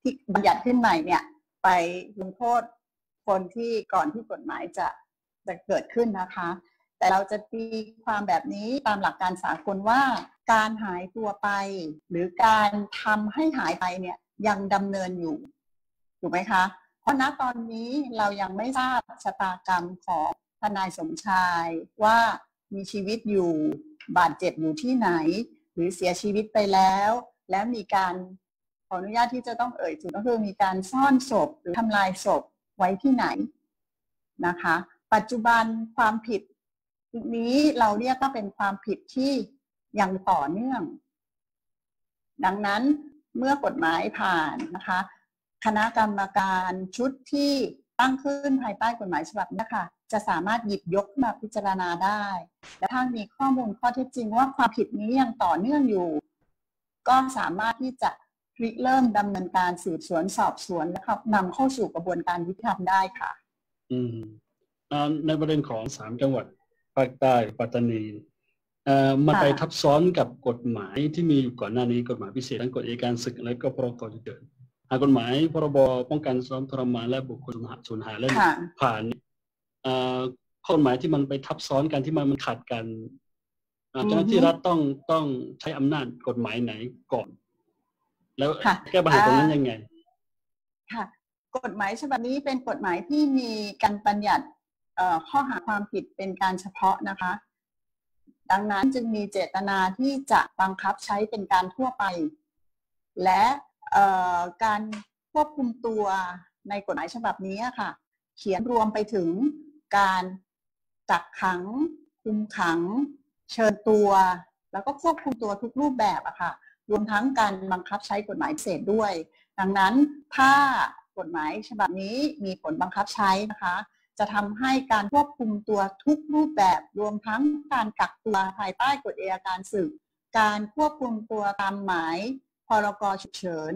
ที่บัญญัติขึ้นใหม่เนี่ยไปลงโทษคนที่ก่อนที่กฎหมายจะเกิดขึ้นนะคะแต่เราจะตีความแบบนี้ตามหลักการสากลว่าการหายตัวไปหรือการทำให้หายไปเนี่ยยังดำเนินอยู่ถูกไหมคะเพราะณตอนนี้เรายังไม่ทราบชะตากรรมของทนายสมชายว่ามีชีวิตอยู่บาดเจ็บอยู่ที่ไหน หรือเสียชีวิตไปแล้วและมีการขออนุญาตที่จะต้องเอ่ยถึงก็คือมีการซ่อนศพหรือทำลายศพไว้ที่ไหนนะคะปัจจุบันความผิดนี้เราเรียกว่าเป็นความผิดที่ยังต่อเนื่องดังนั้นเมื่อกฎหมายผ่านนะคะคณะกรรมการชุดที่ตั้งขึ้นภายใต้กฎหมายฉบับนี้ค่ะจะสามารถหยิบยกมาพิจารณาได้และถ้ามีข้อมูลข้อเท็จจริงว่าความผิดนี้ยังต่อเนื่องอยู่ก็สามารถที่จะเริ่มดำเนินการสืบสวนสอบสวนและนำเข้าสู่กระบวนการยุติธรรมได้ค่ะในประเด็นของ3จังหวัดภาคใต้ปัตตานีมันไปทับซ้อนกับกฎหมายที่มีอยู่ก่อนหน้านี้กฎหมายพิเศษทั้งกฎอัยการศึกและก็พรกฉุกเฉินกฎหมายพรบป้องกันซ้อมทรมานและบุคคลสูญหายและผ่านข้อกฎหมายที่มันไปทับซ้อนกันที่มันขัดกันเจ้าหน้าที่รัฐต้องใช้อำนาจกฎหมายไหนก่อนแล้วแก้ปัญหาตรงนั้นยังไงค่ะกฎหมายฉบับนี้เป็นกฎหมายที่มีการบัญญัติข้อหาความผิดเป็นการเฉพาะนะคะดังนั้นจึงมีเจตนาที่จะบังคับใช้เป็นการทั่วไปและการควบคุมตัวในกฎหมายฉบับนี้ค่ะเขียนรวมไปถึงการกักขังคุมขังเชิญตัวแล้วก็ควบคุมตัวทุกรูปแบบอะค่ะรวมทั้งการบังคับใช้กฎหมายพิเศษด้วยดังนั้นถ้ากฎหมายฉบับนี้มีผลบังคับใช้นะคะจะทำให้การควบคุมตัวทุกรูปแบบรวมทั้งการกักตัวภายใต้กฎอัยการศึกการควบคุมตัวตามหมายพรกฉุกเฉิน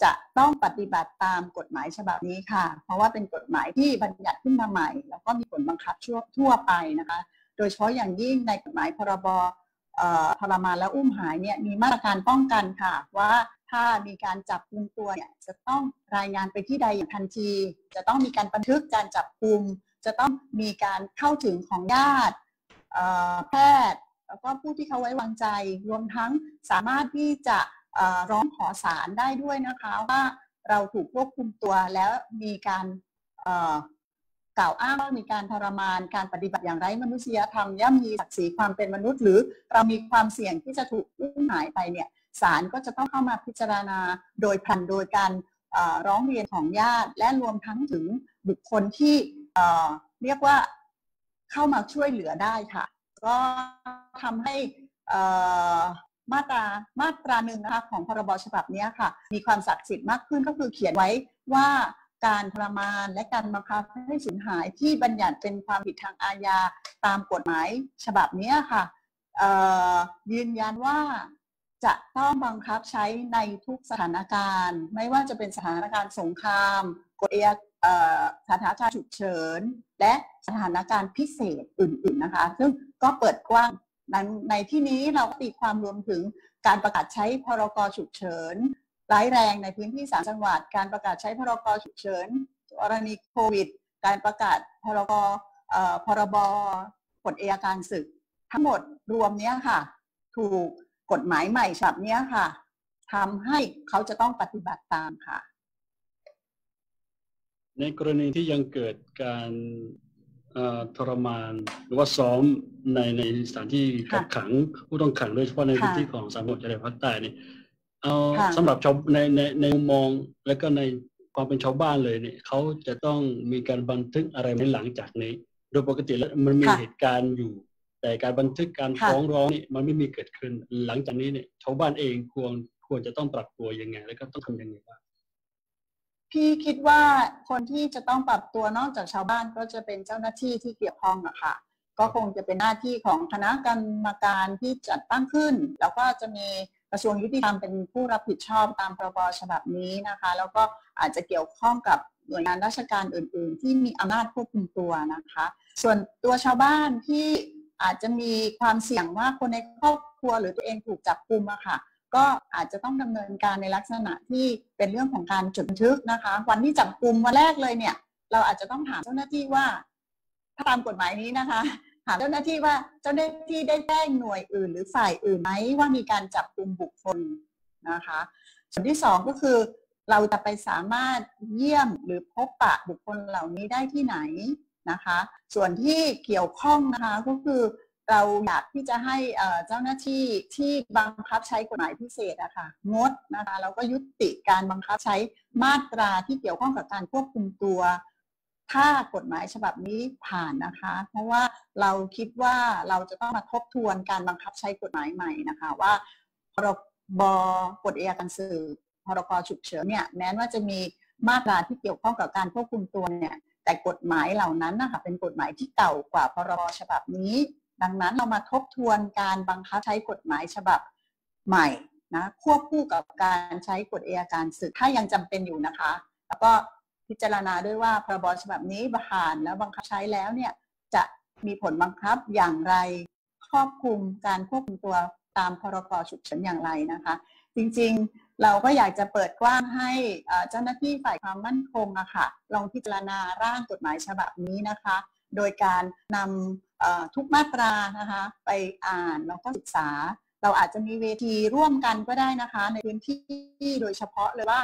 จะต้องปฏิบัติตามกฎหมายฉบับนี้ค่ะเพราะว่าเป็นกฎหมายที่บัญญัติขึ้นมาใหม่แล้วก็มีผลบังคับทั่วไปนะคะโดยเฉพาะอย่างยิ่งในกฎหมายพรบทรมานและอุ้มหายเนี่ยมีมาตรการป้องกันค่ะว่าถ้ามีการจับกุมตัวเนี่ยจะต้องรายงานไปที่ใดอย่างทันทีจะต้องมีการบันทึกการจับกุมจะต้องมีการเข้าถึงของญาติแพทย์แล้วก็ผู้ที่เขาไว้วางใจรวมทั้งสามารถที่จะร้องขอศาลได้ด้วยนะคะว่าเราถูกควบคุมตัวแล้วมีการกล่าวอ้างว่ามีการทรมานการปฏิบัติอย่างไร้มนุษยธรรมย่ำยีศักดิ์ศรีความเป็นมนุษย์หรือเรามีความเสี่ยงที่จะถูกอุ้มหายไปเนี่ยศาลก็จะต้องเข้ามาพิจารณาโดยผ่านโดยการร้องเรียนของญาติและรวมทั้งถึงบุคคลที่เรียกว่าเข้ามาช่วยเหลือได้ค่ะก็ทำให้มาตราหนึ่งนะคะของพรบฉบับนี้ค่ะมีความศักดิ์สิทธิ์มากขึ้นก็คือเขียนไว้ว่าการทรมานและการบังคับให้สูญหายที่บัญญัติเป็นความผิดทางอาญาตามกฎหมายฉบับนี้ค่ะยืนยันว่าจะต้องบังคับใช้ในทุกสถานการณ์ไม่ว่าจะเป็นสถานการณ์สงครามกฎสถานการณ์ฉุกเฉินและสถานการณ์พิเศษอื่นๆนะคะซึ่งก็เปิดกว้างในที่นี้เราตีความรวมถึงการประกาศใช้พรกฉุกเฉินร้ายแรงในพื้นที่3จังหวัดการประกาศใช้พรกฉุกเฉินกรณีโควิดการประกาศพรบกฎอัยการศึกทั้งหมดรวมเนี้ยค่ะถูกกฎหมายใหม่ฉบับนี้ค่ะทำให้เขาจะต้องปฏิบัติตามค่ะในกรณีที่ยังเกิดการทรมานหรือว่าซ้อมในสถานที่กักขังผู้ต้องขังโดยเฉพาะในพื้นที่ของ3จังหวัดชายแดนภาคใต้นี่สำหรับชาวในมุมมองและก็ในความเป็นชาวบ้านเลยเนี่ยเขาจะต้องมีการบันทึกอะไรในหลังจากนี้โดยปกติแล้วมันมีเหตุการณ์อยู่แต่การบันทึกการฟ้องร้องนี่มันไม่มีเกิดขึ้นหลังจากนี้เนี่ยชาวบ้านเองควรจะต้องปรับตัวยังไงแล้วก็ต้องทำยังไงบ้างพี่คิดว่าคนที่จะต้องปรับตัวนอกจากชาวบ้านก็จะเป็นเจ้าหน้าที่ที่เกี่ยวข้องอะค่ะก็คงจะเป็นหน้าที่ของคณะกรรมการที่จัดตั้งขึ้นแล้วก็จะมีกระทรวงยุติธรรมเป็นผู้รับผิดชอบตามพรบฉบับนี้นะคะแล้วก็อาจจะเกี่ยวข้องกับหน่วยงานราชการอื่นๆที่มีอำนาจควบคุมตัวนะคะส่วนตัวชาวบ้านที่อาจจะมีความเสี่ยงว่าคนในครอบครัวหรือตัวเองถูกจับกุมอะค่ะก็อาจจะต้องดำเนินการในลักษณะที่เป็นเรื่องของการจดบันทึกนะคะวันที่จับกุมวันแรกเลยเนี่ยเราอาจจะต้องถามเจ้าหน้าที่ว่าถ้าตามกฎหมายนี้นะคะถามเจ้าหน้าที่ว่าเจ้าหน้าที่ได้แจ้งหน่วยอื่นหรือฝ่ายอื่นไหมว่ามีการจับกุมบุคคลนะคะส่วนที่2ก็คือเราจะไปสามารถเยี่ยมหรือพบปะบุคคลเหล่านี้ได้ที่ไหนนะคะส่วนที่เกี่ยวข้องนะคะก็คือ เราอยากที่จะให้เจ้าหน้าที่ที่บังคับใช้กฎหมายพิเศษอะค่ะงดนะคะแล้วก็ยุติการบังคับใช้มาตราที่เกี่ยวข้องกับการควบคุมตัวถ้ากฎหมายฉบับนี้ผ่านนะคะเพราะว่าเราคิดว่าเราจะต้องมาทบทวนการบังคับใช้กฎหมายใหม่นะคะว่าพรบกฎอัยการศึกพรกฉุกเฉินเนี่ยแม้ว่าจะมีมาตราที่เกี่ยวข้องกับการควบคุมตัวเนี่ยแต่กฎหมายเหล่านั้นนะคะเป็นกฎหมายที่เก่ากว่าพรบฉบับนี้ดังนั้นเรามาทบทวนการบังคับใช้กฎหมายฉบับใหม่นะควบคู่กับการใช้กฎอัยการศึกถ้ายังจำเป็นอยู่นะคะแล้วก็พิจารณาด้วยว่าพรบฉบับนี้ผ่านแล้วบังคับใช้แล้วเนี่ยจะมีผลบังคับอย่างไรครอบคลุมการควบคุมตัวตามพรกฉุกเฉินอย่างไรนะคะจริงๆเราก็อยากจะเปิดกว้างให้เจ้าหน้าที่ฝ่ายความมั่นคงอะค่ะลองพิจารณาร่างกฎหมายฉบับนี้นะคะโดยการนำทุกมาตรานะคะไปอ่านแล้วก็ศึกษาเราอาจจะมีเวทีร่วมกันก็ได้นะคะในพื้นที่โดยเฉพาะเลยว่า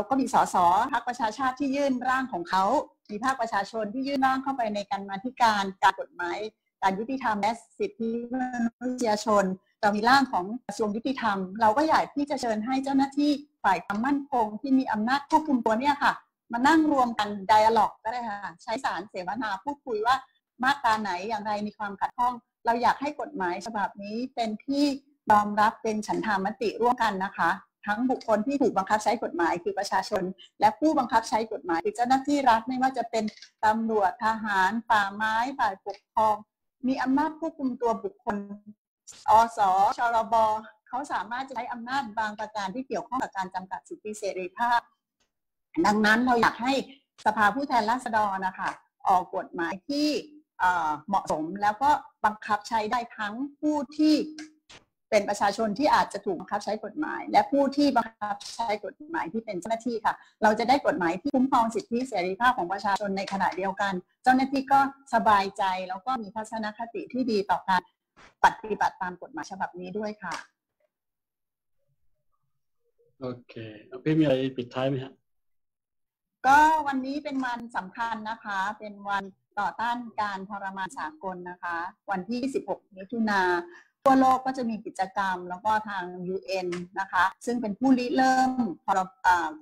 ก็มีสสพรรคประชาชาติที่ยื่นร่างของเขามีภาคประชาชนที่ยื่นร่างเข้าไปในกรรมาธิการกฎหมายการยุติธรรมและสิทธิมนุษยชนเรามีร่างของกระทรวงยุติธรรมเราก็อยากที่จะเชิญให้เจ้าหน้าที่ฝ่ายความมั่นคงที่มีอำนาจควบคุมตัวเนี่ยค่ะมานั่งรวมกันไดอะล็อกก็ได้ค่ะใช้สารเสวนาพูดคุยว่ามาตราไหนอย่างไรมีความขัดข้องเราอยากให้กฎหมายฉบับนี้เป็นที่ยอมรับเป็นฉันทามติร่วมกันนะคะทั้งบุคคลที่ถูกบังคับใช้กฎหมายคือประชาชนและผู้บังคับใช้กฎหมายคือเจ้าหน้าที่รัฐไม่ว่าจะเป็นตำรวจทหารป่าไม้ฝ่ายปกครองมีอำนาจควบคุมตัวบุคคลอสชรบเขาสามารถจะใช้อำนาจบางประการที่เกี่ยวข้องกับการจำกัดสิทธิเสรีภาพดังนั้นเราอยากให้สภาผู้แทนราษฎรนะคะออกกฎหมายที่เหมาะสมแล้วก็บังคับใช้ได้ทั้งผู้ที่เป็นประชาชนที่อาจจะถูกบังคับใช้กฎหมายและผู้ที่บังคับใช้กฎหมายที่เป็นเจ้าหน้าที่ค่ะเราจะได้กฎหมายที่คุ้มครองสิทธิเสรีภาพของประชาชนในขณะเดียวกันเจ้าหน้าที่ก็สบายใจแล้วก็มีทัศนคติที่ดีต่อการปฏิบัติตามกฎหมายฉบับนี้ด้วยค่ะโอเคพี่มีอะไรปิดท้ายไหมครับก็วันนี้เป็นวันสำคัญนะคะเป็นวันต่อต้านการทรมานสากลนะคะวันที่16 มิถุนายนทั่วโลกก็จะมีกิจกรรมแล้วก็ทาง UN นะคะซึ่งเป็นผู้ริเริ่ม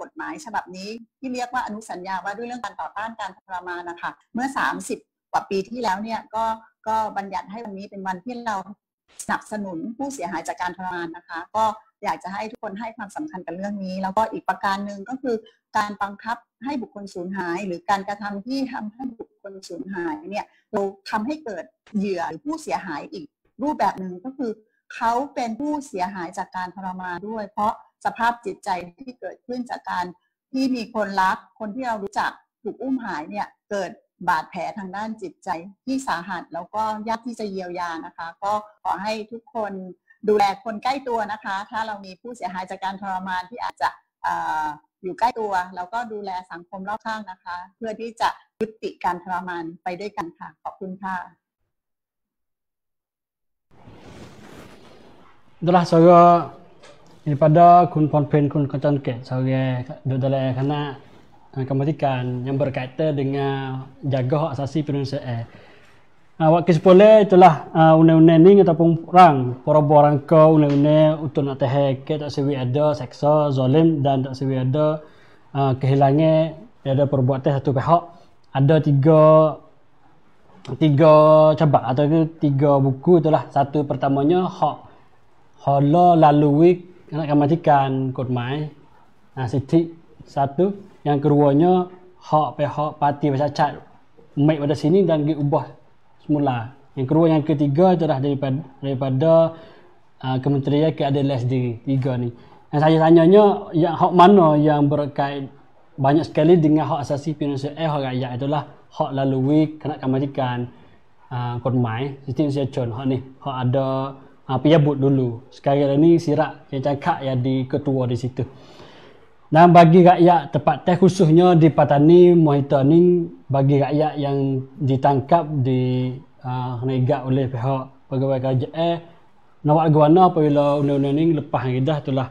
กฎหมายฉบับนี้ที่เรียกว่าอนุสัญญาว่าด้วยเรื่องการต่อต้านการทรมานนะคะเมื่อ30 กว่าปีที่แล้วเนี่ยก็บัญญัติให้วันนี้เป็นวันที่เราสนับสนุนผู้เสียหายจากการทรมานนะคะก็อยากจะให้ทุกคนให้ความสำคัญกับเรื่องนี้แล้วก็อีกประการหนึ่งก็คือการบังคับให้บุคคลสูญหายหรือการกระทำที่ทำให้บุคคลสูญหายเนี่ยเราทำให้เกิดเหยื่อหรือผู้เสียหายอีกรูปแบบหนึ่งก็คือเขาเป็นผู้เสียหายจากการทรมานด้วยเพราะสภาพจิตใจที่เกิดขึ้นจากการที่มีคนรักคนที่เรารู้จักถูกอุ้มหายเนี่ยเกิดบาดแผลทางด้านจิตใจที่สาหัสแล้วก็ยากที่จะเยียวยานะคะก็ขอให้ทุกคนดูแลคนใกล้ตัวนะคะถ้าเรามีผู้เสียหายจากการทรมานที่อาจจะอยู่ใกล้ตัวแล้วก็ดูแลสังคมรอบข้างนะคะเพื่อที่จะยุติการทรมานไปด้วยกันค่ะขอบคุณค่ะItulah saya daripada Kun Ponpen Kun Kontonket saya dalam kena kematikan yang berkaitan dengan jaga hak asasi manusia. Waktu sepuluh itulah undang-undang ni ataupun perang rangka undang-undang untuk nak terheket tak sewi ada seksa zalim dan tak sewi ada kehilangan ada perbuatan satu pihak. Ada tiga cabang atau tiga buku itulah. Satu pertamanya hak hala lalui kematikan kotmai sithi satu yang keduanya hak pihak parti bercacat mai pada sini dan diubah semula yang kedua yang ketiga adalah daripada Kementerian Keadilan sendiri tiga ni yang saya tanyanya yang hak mana yang berkait banyak sekali dengan hak asasi manusia hak rakyat itulah hak lalui kematikan kotmai sithi manusia hak ni hak ada pejabat dulu. Sekarang ni sirak yang cakap yang di ketua di situ. Dan bagi rakyat tempatan khususnya di Patani Mohita ni bagi rakyat yang ditangkap di negak oleh pihak pegawai kerajaan nak buat bagaimana apabila undang-undang ni lepas dah itulah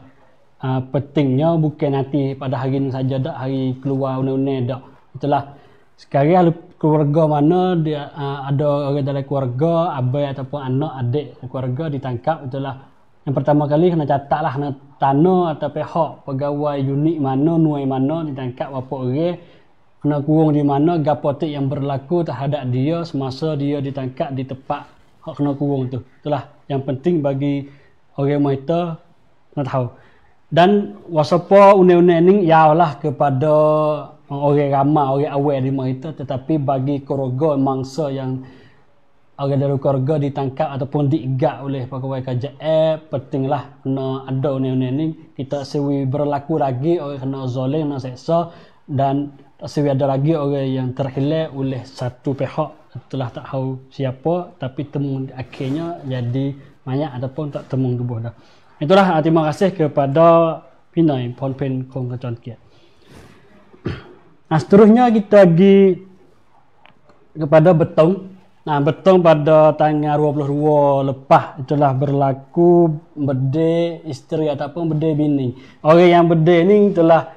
pentingnya bukan nanti pada hari ni saja dak hari keluar undang-undang dak. Itulah Sekarang ahli keluarga mana dia ada orang dalam keluarga, abai ataupun anak, adik keluarga ditangkap, itulah yang pertama kali kena catatlah kena tanah atau pihak pegawai unit mana, nuai mana ditangkap berapa orang, kena kurung di mana, gapotik yang berlaku terhadap dia semasa dia ditangkap di tempat hak kena kurung tu. Itulah yang penting bagi orang kita nak tahu. Dan wasapa undang-undang ni ialah kepada orang ramai, orang awal di kita, tetapi bagi keluarga mangsa yang orang dari keluarga ditangkap ataupun diigat oleh pegawai KJF, pentinglah kena ada undang-undang ni. Kita sewi berlaku lagi orang kena zalim, kena seksa, dan sewi ada lagi orang yang terhilang oleh satu pihak, itulah tak tahu siapa, tapi temu akhirnya jadi mayat ataupun tak temu tubuh dah. Itulah, terima kasih kepada Pinai Pon Pen Kong Kacon Kiat. Nah, seterusnya kita pergi kepada Betong. Nah, Betong pada tanggal 22 lepas itulah berlaku berde isteri ataupun berde bini. Orang yang berde ni itulah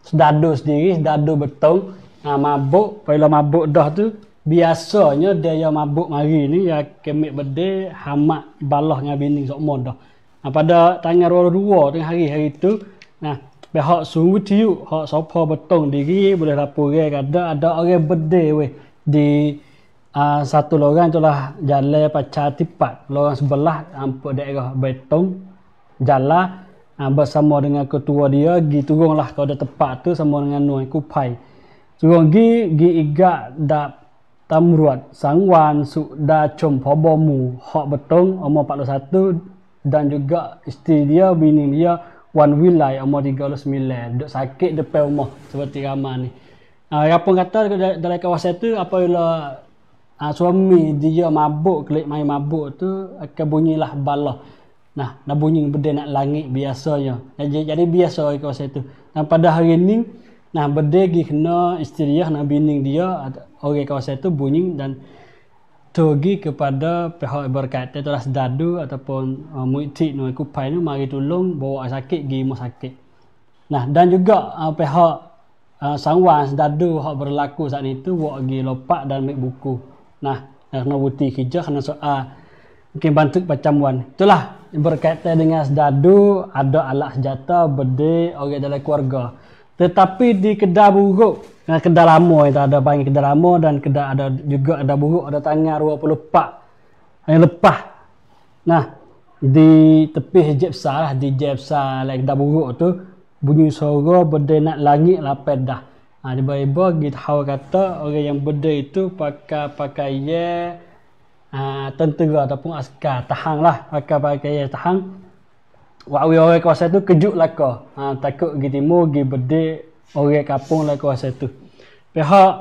sedado sendiri, sedado Betong. Mabuk, bila mabuk dah tu biasanya dia yang mabuk mari ni ya kemik berde hamak balah dengan bini sokmo dah. Pada tanggal 22 tengah hari tu, nah pihak sungguh tiup hak sopa Betong diri boleh laporan ada orang berde weh di satu lorang itulah jalan Pacar Tipat, lorang sebelah hampir daerah Betong jalan bersama dengan ketua dia gi turunlah ke ada tempat tu sama dengan Nuai Kupai. Turun gi igak dak Tamruat Sangwan Suda Com Pobomu hak Betong umur 41 dan juga isteri dia, bini dia Wan Wilai umur 39 duk sakit depan rumah seperti ramai ni. Apa kata dalam kawasan tu apabila suami dia mabuk, kelik main mabuk tu akan bunyilah balah. Nah, nak bunyi benda nak langit biasanya. Jadi biasa di kawasan tu. Dan pada hari ni nah berdegi kena isteri dia, nak bini dia orang kawasan tu bunyi dan togi kepada pihak berkaitan itulah sedadu ataupun muitik Nuai Kupai ni mari tolong bawa sakit pergi rumah sakit. Nah, dan juga pihak Sangwan sedadu hak berlaku saat itu buat pergi lopak dan ambil buku. Nah, kena bukti kerja kena soal mungkin bantu pacamuan. Itulah berkaitan dengan sedadu ada alat senjata berde orang dalam keluarga. Tetapi di Kedah Buruk, Kedah Lama itu ada panggil Kedah Lama dan Kedah ada juga Kedah Buruk ada tanggal 24 yang lepas. Nah, di tepi Hijab Besar lah, di Hijab Besar Kedah Buruk tu bunyi suara berde nak langit lapet dah. Tiba-tiba kita tahu kata orang yang berde itu pakai pakaian tentera ataupun askar tahang lah, pakai pakaian tahang. Waktu orang kawasan tu kejut laka. Takut pergi timur, pergi berde orang kampung lah kawasan tu. Pihak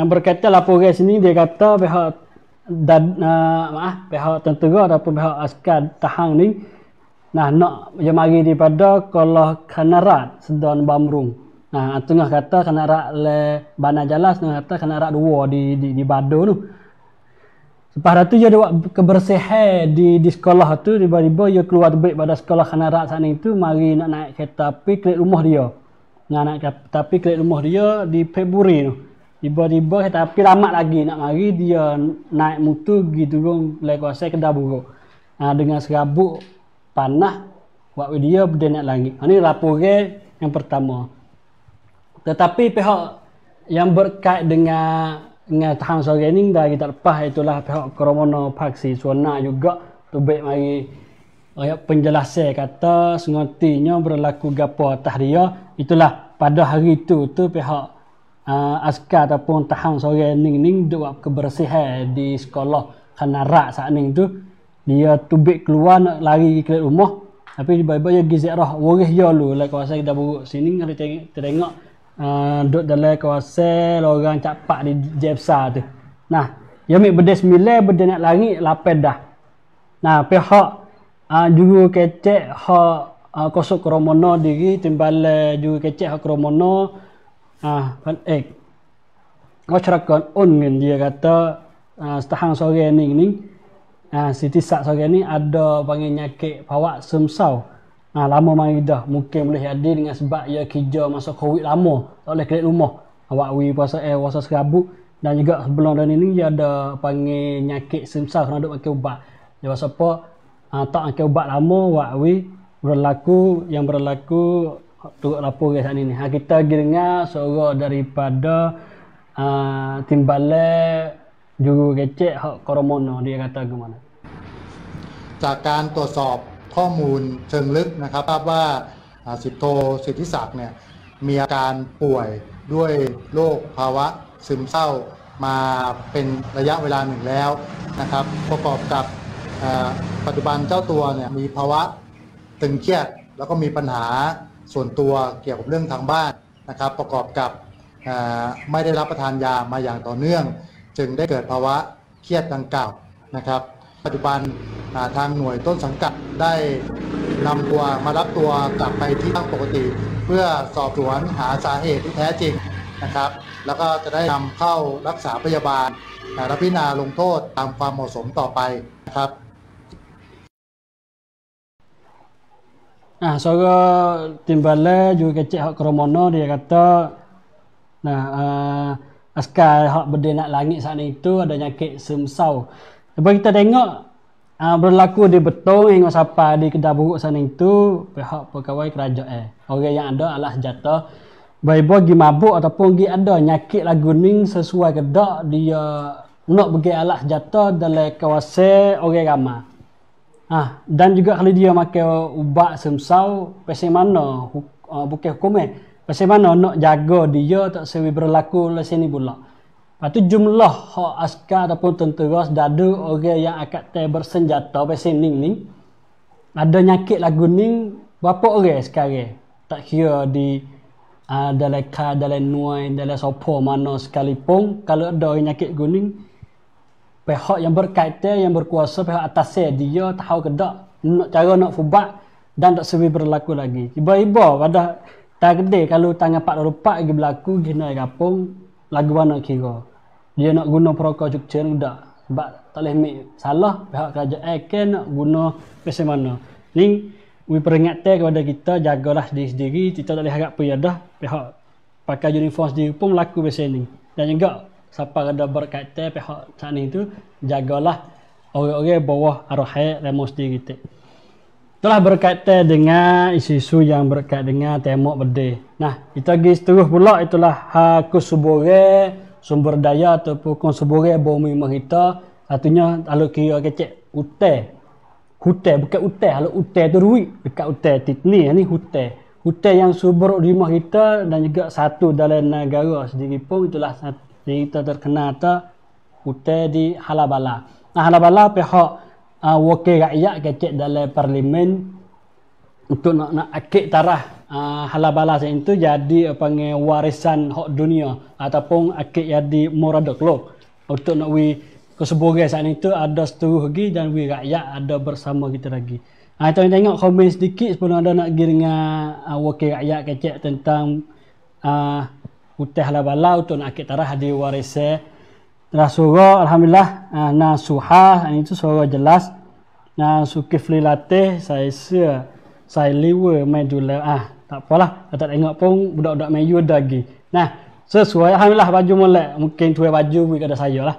berkata laporan sini dia kata pihak pihak tentera ataupun pihak askar tahang ni nak mari daripada Kolah Kanarat Sedon Bamrung. Tengah kata Kanarat le Bana Jalas, tengah kata Kanarat 2 di Bado tu. Lepas tu dia buat kebersihan di sekolah tu, tiba-tiba dia keluar terbit pada sekolah Kanarat sana itu mari nak naik kereta api ke rumah dia. Naik kereta api ke rumah dia di Februari tu. Tiba-tiba kereta api lambat lagi nak mari dia naik mutu pergi turun le kawasan Kedah Buruk. Dengan serabut panah waktu dia berdiri nak langit. Ini laporan yang pertama. Tetapi pihak yang berkait dengan tahang sore ni dah kita lepas itulah pihak Kromono Paksi Suana juga tu baik mari penjelasan kata sengotinya berlaku gapo atas dia. Itulah pada hari tu pihak askar ataupun tahang sore ni buat kebersihan di sekolah Kanarat saat ni tu dia tubik keluar nak lari ke rumah tapi tiba-tiba dia gizik roh waris dia lu lah kawasan Kedah Buruk sini kalau tengok duduk dalam kawasan lorang capak di Jepsa tu. Nah, dia ambil benda 9 benda nak langit 8 dah. Nah, pihak juru kecek hak kosok Kromono diri timbal juru kecek hak Kromono masyarakat dia kata setahang sore ni Siti Sak sore ni ada panggil nyakit pawak semsau. Lama mari dah mungkin boleh jadi dengan sebab ia kerja masa Covid lama tak boleh kelik rumah. awak wi puasa serabut. Dan juga sebelum dan ini dia ada panggil nyakit semsal kena duk pakai ubat. Dia siapa tak pakai ubat lama awak wi berlaku turut lapor ke sana ni. Kita pergi dengar suara daripada timbalan juru kecek hak Koromono, dia kata ke mana. จากการตรวจสอบข้อมูลเชิงลึกนะครับทราบว่าสิบโทสิทธิศักดิ์เนี่ยมีอาการป่วยด้วยโรคภาวะซึมเศร้ามาเป็นระยะเวลาหนึ่งแล้วนะครับประกอบกับปัจจุบันเจ้าตัวเนี่ยมีภาวะตึงเครียดแล้วก็มีปัญหาส่วนตัวเกี่ยวกับเรื่องทางบ้านนะครับประกอบกับไม่ได้รับประทานยามาอย่างต่อเนื่องจึงได้เกิดภาวะเครียดดังกล่าวนะครับปัจจุบันทางหน่วยต้นสังกัดได้นำตัวมารับตัวกลับไปที่ห้องปกติเพื่อสอบสวนหาสาเหตุที่แท้จริงนะครับแล้วก็จะได้นำเข้ารักษาพยาบาลและพิจารณาลงโทษตามความเหมาะสมต่อไปนะครับ Suara timbalan juga kecek hak Koromono dia kata askar hak berdenak langit saat itu ada nyakit semsau. Lepas kita tengok berlaku di Betong yang siapa di Kedah Buruk sana itu pihak pegawai kerajaan. Orang yang ada alah senjata Bible gi mabuk ataupun gi ada nyakit lagu ni sesuai kedak dia nak pergi alat senjata dalam kawasan orang ramai. Dan juga kalau dia makan ubat semsau, pasal mana bukan hukumnya, pasal mana nak jaga dia tak sewi berlaku le sini pula. Lepas tu jumlah hak askar ataupun tentera sedada orang yang akan bersenjata pasal ni ada nyakit lagu ni berapa orang sekarang? Tak kira di dalam nuai, dalam sopo mana sekalipun, kalau ada orang nyakit kuning, pihak yang berkaitan, yang berkuasa, pihak atasnya dia tahu ke tak cara nak fubat dan tak sewi berlaku lagi. Tiba-tiba pada takdir kalau tangan 424 lagi berlaku gina kapung lagu mana kira dia nak guna perokok cukcen tak sebab tak boleh ambil salah pihak kerajaan kan nak guna macam mana ni. We peringatkan kepada kita jagalah diri sendiri, kita tak boleh harap piadah pihak pakai uniform sendiri pun berlaku macam ni. Dan juga siapa ada berkaitan pihak sana itu jagalah orang-orang bawah arwah remo sendiri kita. Itulah berkaitan dengan isu-isu yang berkaitan dengan tembok berdeh. Nah, kita pergi seterus pula itulah kusubore sumber daya ataupun kusubore bumi kita. Satunya kalau kira kecek hutan. Hutan bukan hutan, kalau hutan tu ruik dekat hutan Titni ni hutan. Hutan yang subur di rumah kita dan juga satu dalam negara sendiri pun itulah kita terkenal tak hutan di Halabala. Nah, Halabala pihak wakil rakyat kecek dalam parlimen untuk nak akik tarah Halabala itu jadi panggil warisan hak dunia ataupun akik jadi moradok lo untuk nak keseburan saat itu ada seterus lagi dan rakyat ada bersama kita lagi. Kita tengok komen sedikit sebelum ada nak pergi dengan wakil rakyat kecek tentang hutan Halabala untuk nak akik tarah di warisan. Surah Alhamdulillah nasuhah itu surah jelas. Sukifli latih saya liwa medula tak apalah tak tengok pun budak-budak Melayu ada lagi. Nah, sesuai Alhamdulillah baju molek mungkin tuai baju bagi ada saya lah.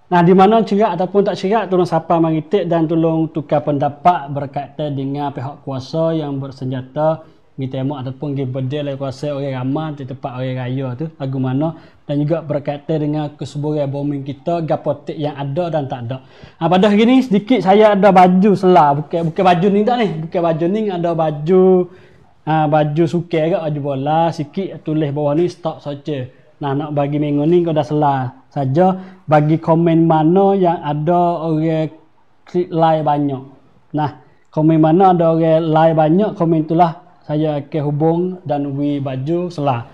Nah, di mana cerak ataupun tak cerak tolong sapa maritik dan tolong tukar pendapat berkaitan dengan pihak kuasa yang bersenjata tembok ataupun berdel kuasa orang ramai di tempat orang raya tu lagu mana dan juga berkaitan dengan kesuburan bumi kita gapotik yang ada dan tak ada. Pada hari ni sedikit saya ada baju selah bukan baju ni tak ni bukan baju ni ada baju suka ke baju bola sikit tulis bawah ni stop saja. Nah, nak bagi minggu ni kau dah selah saja bagi komen mana yang ada orang like banyak. Nah, komen mana ada orang like banyak komen itulah saya akan hubung dan baju selah.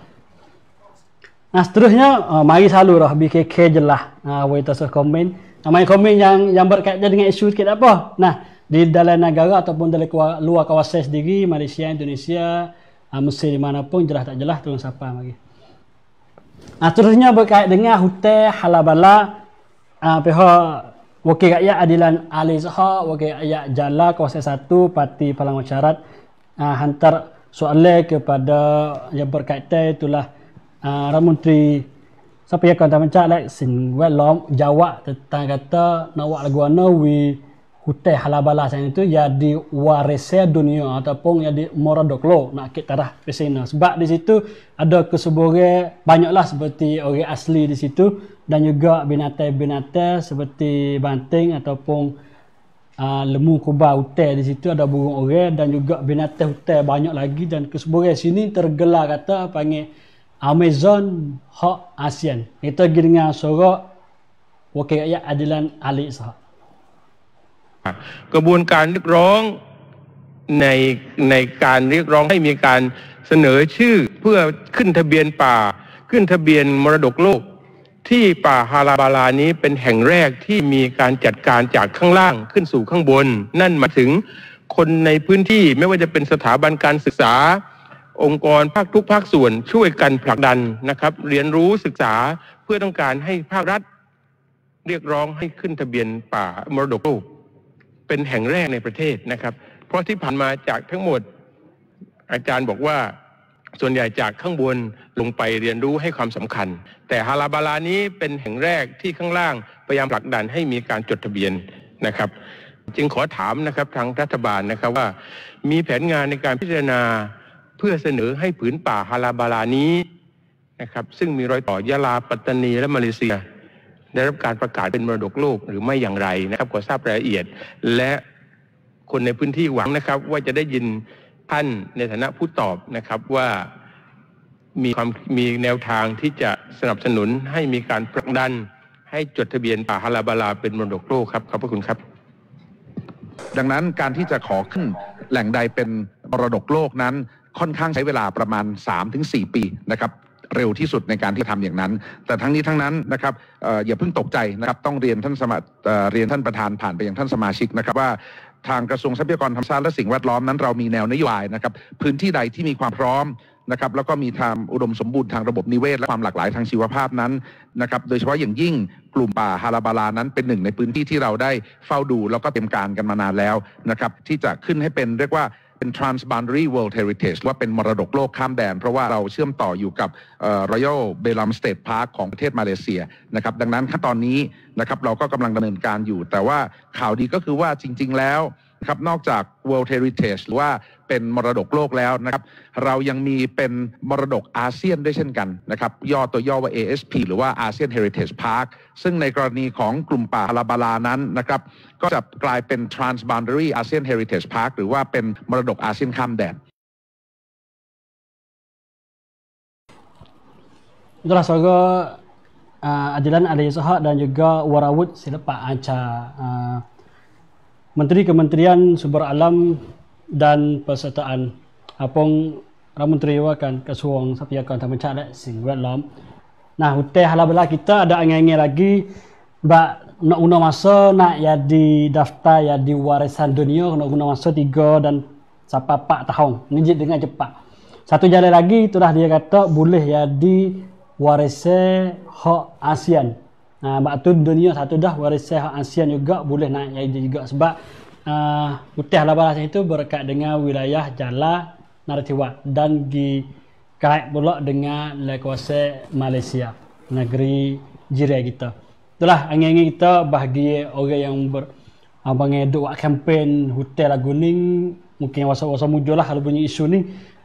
Nah, seterusnya mari selalu dah BKK jelah. Terus komen. Main komen yang berkaitan dengan isu sikit apa. Nah, di dalam negara ataupun dalam luar kawasan sendiri Malaysia, Indonesia, Mesir di mana pun jelas tak jelas tolong siapa mari. Seterusnya berkait dengan hutan Halabala pihak wakil rakyat Adilan Ali Zahak, wakil rakyat Jala kawasan 1 Parti Palang Syarat hantar soalan kepada yang berkaitan itulahរដ្ឋមន្ត្រីทรัพยากรธรรมชาติและสิ่งแวดล้อม jawab tentang kata nak buat lagu mana hutan halabala sana itu jadi warisan dunia ataupun jadi moradok lo nak kita tarah pesena sebab di situ ada keseluruhan banyaklah seperti orang asli di situ dan juga binatang-binatang seperti banting ataupun lembu kubah hutan di situ ada burung orang dan juga binatang hutan banyak lagi dan keseluruhan sini tergelar kata panggil Amazon Hak ASEAN. Kita pergi dengan suara Wakil Rakyat Adilan Ali Ishak. กระบวนการเรียกร้องในการเรียกร้องให้มีการเสนอชื่อเพื่อขึ้นทะเบียนป่าขึ้นทะเบียนมรดกโลกที่ป่าฮาราบาลานี้เป็นแห่งแรกที่มีการจัดการจากข้างล่างขึ้นสู่ข้างบนนั่นหมายถึงคนในพื้นที่ไม่ว่าจะเป็นสถาบันการศึกษาองค์กรภาคทุกภาคส่วนช่วยกันผลักดันนะครับเรียนรู้ศึกษาเพื่อต้องการให้ภาครัฐเรียกร้องให้ขึ้นทะเบียนป่ามรดกโลกเป็นแห่งแรกในประเทศนะครับเพราะที่ผ่านมาจากทั้งหมดอาจารย์บอกว่าส่วนใหญ่จากข้างบนลงไปเรียนรู้ให้ความสำคัญแต่ฮาราบาลานี้เป็นแห่งแรกที่ข้างล่างพยายามผลักดันให้มีการจดทะเบียนนะครับจึงขอถามนะครับทางรัฐบาลนะครับว่ามีแผนงานในการพิจารณาเพื่อเสนอให้ผืนป่าฮาราบาลานี้นะครับซึ่งมีรอยต่อยะลาปัตตานีและมาเลเซียได้รับการประกาศเป็นมรดกโลกหรือไม่อย่างไรนะครับขอทราบรายละเอียดและคนในพื้นที่หวังนะครับว่าจะได้ยินท่านในฐานะผู้ตอบนะครับว่ามีแนวทางที่จะสนับสนุนให้มีการผลักดันให้จดทะเบียนป่าฮาราบาลาเป็นมรดกโลกครับขอบพระคุณครับดังนั้นการที่จะขอขึ้นแหล่งใดเป็นมรดกโลกนั้นค่อนข้างใช้เวลาประมาณ 3-4 ปีนะครับเร็วที่สุดในการที่ทำอย่างนั้นแต่ทั้งนี้ทั้งนั้นนะครับอย่าเพิ่งตกใจนะครับต้องเรียนท่านประธานผ่านไปยังท่านสมาชิกนะครับว่าทางกระทรวงทรัพยากรธรรมชาติและสิ่งแวดล้อมนั้นเรามีแนวนโยบายนะครับพื้นที่ใดที่มีความพร้อมนะครับแล้วก็มีความอุดมสมบูรณ์ทางระบบนิเวศและความหลากหลายทางชีวภาพนั้นนะครับโดยเฉพาะอย่างยิ่งกลุ่มป่าฮาราบาลานั้นเป็นหนึ่งในพื้นที่ที่เราได้เฝ้าดูแล้วก็เตรียมการกันมานานแล้วนะครับที่จะขึ้นให้เป็นเรียกว่าเป็น Transboundary World Heritage ว่าเป็นมรดกโลกข้ามแดนเพราะว่าเราเชื่อมต่ออยู่กับRoyal Balam State Park ของประเทศมาเลเซียนะครับดังนั้นขั้นตอนนี้นะครับเราก็กำลังดำเนินการอยู่แต่ว่าข่าวดีก็คือว่าจริงๆแล้วครับนอกจาก World Heritage หรือว่าเป็นมรดกโลกแล้วนะครับเรายังมีเป็นมรดกอาเซียนด้วยเช่นกันนะครับตัวย่อว่า ASP หรือว่า ASEAN Heritage Park ซึ่งในกรณีของกลุ่มป่าฮาราบาลานั้นนะครับก็จะกลายเป็น Transboundary ASEAN Heritage Park หรือว่าเป็นมรดกอาเซียนข้ามแดน Itulah suara Adilan Ali Ishak dan juga Warawut Silpa Anca Menteri Kementerian Sumber Alam dan Persertaan Apong Menteri Wakan Kesuang Tsapiakon Taman Cakและสิ่งแวดล้อม Nah, hutan halabala kita ada angin-angin lagi nak guna masa nak jadi daftar jadi warisan dunia nak guna masa 3 dan sampai 4 tahun. Ini dengan cepat. Satu jalan lagi itulah dia kata boleh jadi warisan hak ASEAN. Waktu dunia satu dah warisan hak ASEAN juga boleh naik jadi juga sebab hutan halabala itu berkait dengan wilayah Jala Narathiwat dan dikait pula dengan kuasa Malaysia, negeri jiran kita. Itulah angin-angin kita bagi orang yang mengeduk kempen hutan lagu ni mungkin wasa-wasa muncul lah kalau bunyi isu ni.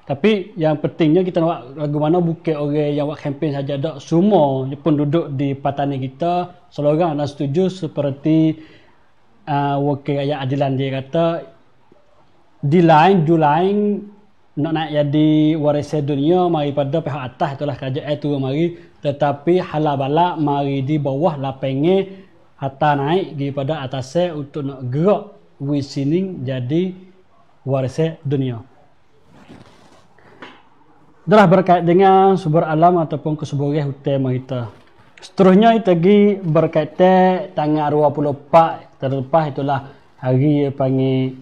Tapi yang pentingnya kita nak lagu mana bukan orang yang buat kempen saja dak, semua pun duduk di patani kita seorang dan setuju seperti Wakil Rakyat Adilan dia kata di lain nak jadi warisan dunia mari pada pihak atas itulah kerajaan tu mari tetapi halabala mari di bawah lapengnya hatta naik daripada atasnya untuk nak gerak wisining jadi warisan dunia. Itulah berkait dengan sumber alam ataupun kesuburan hutan kita. Seterusnya itu lagi berkaitan tanggal 24 terlepas itulah hari panggil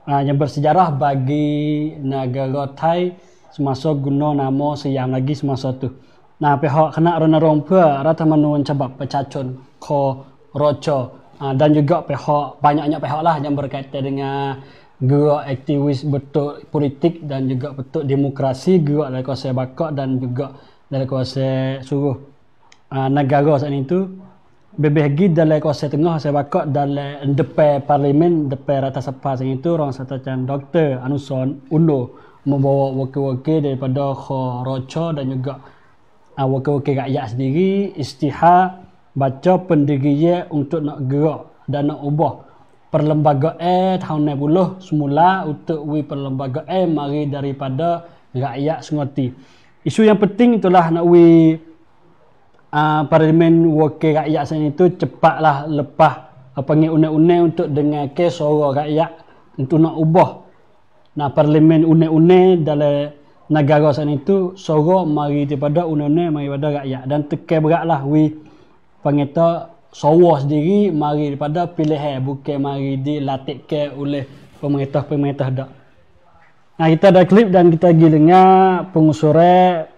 yang bersejarah bagi negara Thai semasa guna nama Siam lagi semasa tu. Nah, pihak kena renarong pula Ratamanuan Cabab Pecacun Ko Roco dan juga pihak banyaknya pihak lah yang berkaitan dengan gerak aktivis betul politik dan juga betul demokrasi, gerak dari kuasa bakak dan juga dari kuasa suruh negara saat itu. Bebagi dalam kuasa tengah saya bakak dalam depan parlimen, depan Rata Sapa saat itu orang sertakan Dr. Anuson Uno membawa wakil-wakil daripada Khorocha dan juga wakil-wakil rakyat sendiri istihar baca pendirian untuk nak gerak dan nak ubah perlembagaan tahun 90 semula untuk perlembagaan mari daripada rakyat sengoti. Isu yang penting itulah nak parlimen wakil rakyat sana itu cepatlah lepas panggil undang-undang untuk dengarkan suara rakyat untuk nak ubah. Nah, parlimen undang-undang dalam negara sana itu suara mari daripada undang-undang mari daripada rakyat dan tekan beratlah panggil suara sendiri mari daripada pilihan bukan mari dilatihkan oleh pemerintah-pemerintah dak. Nah, kita ada klip dan kita pergi dengar pengusuran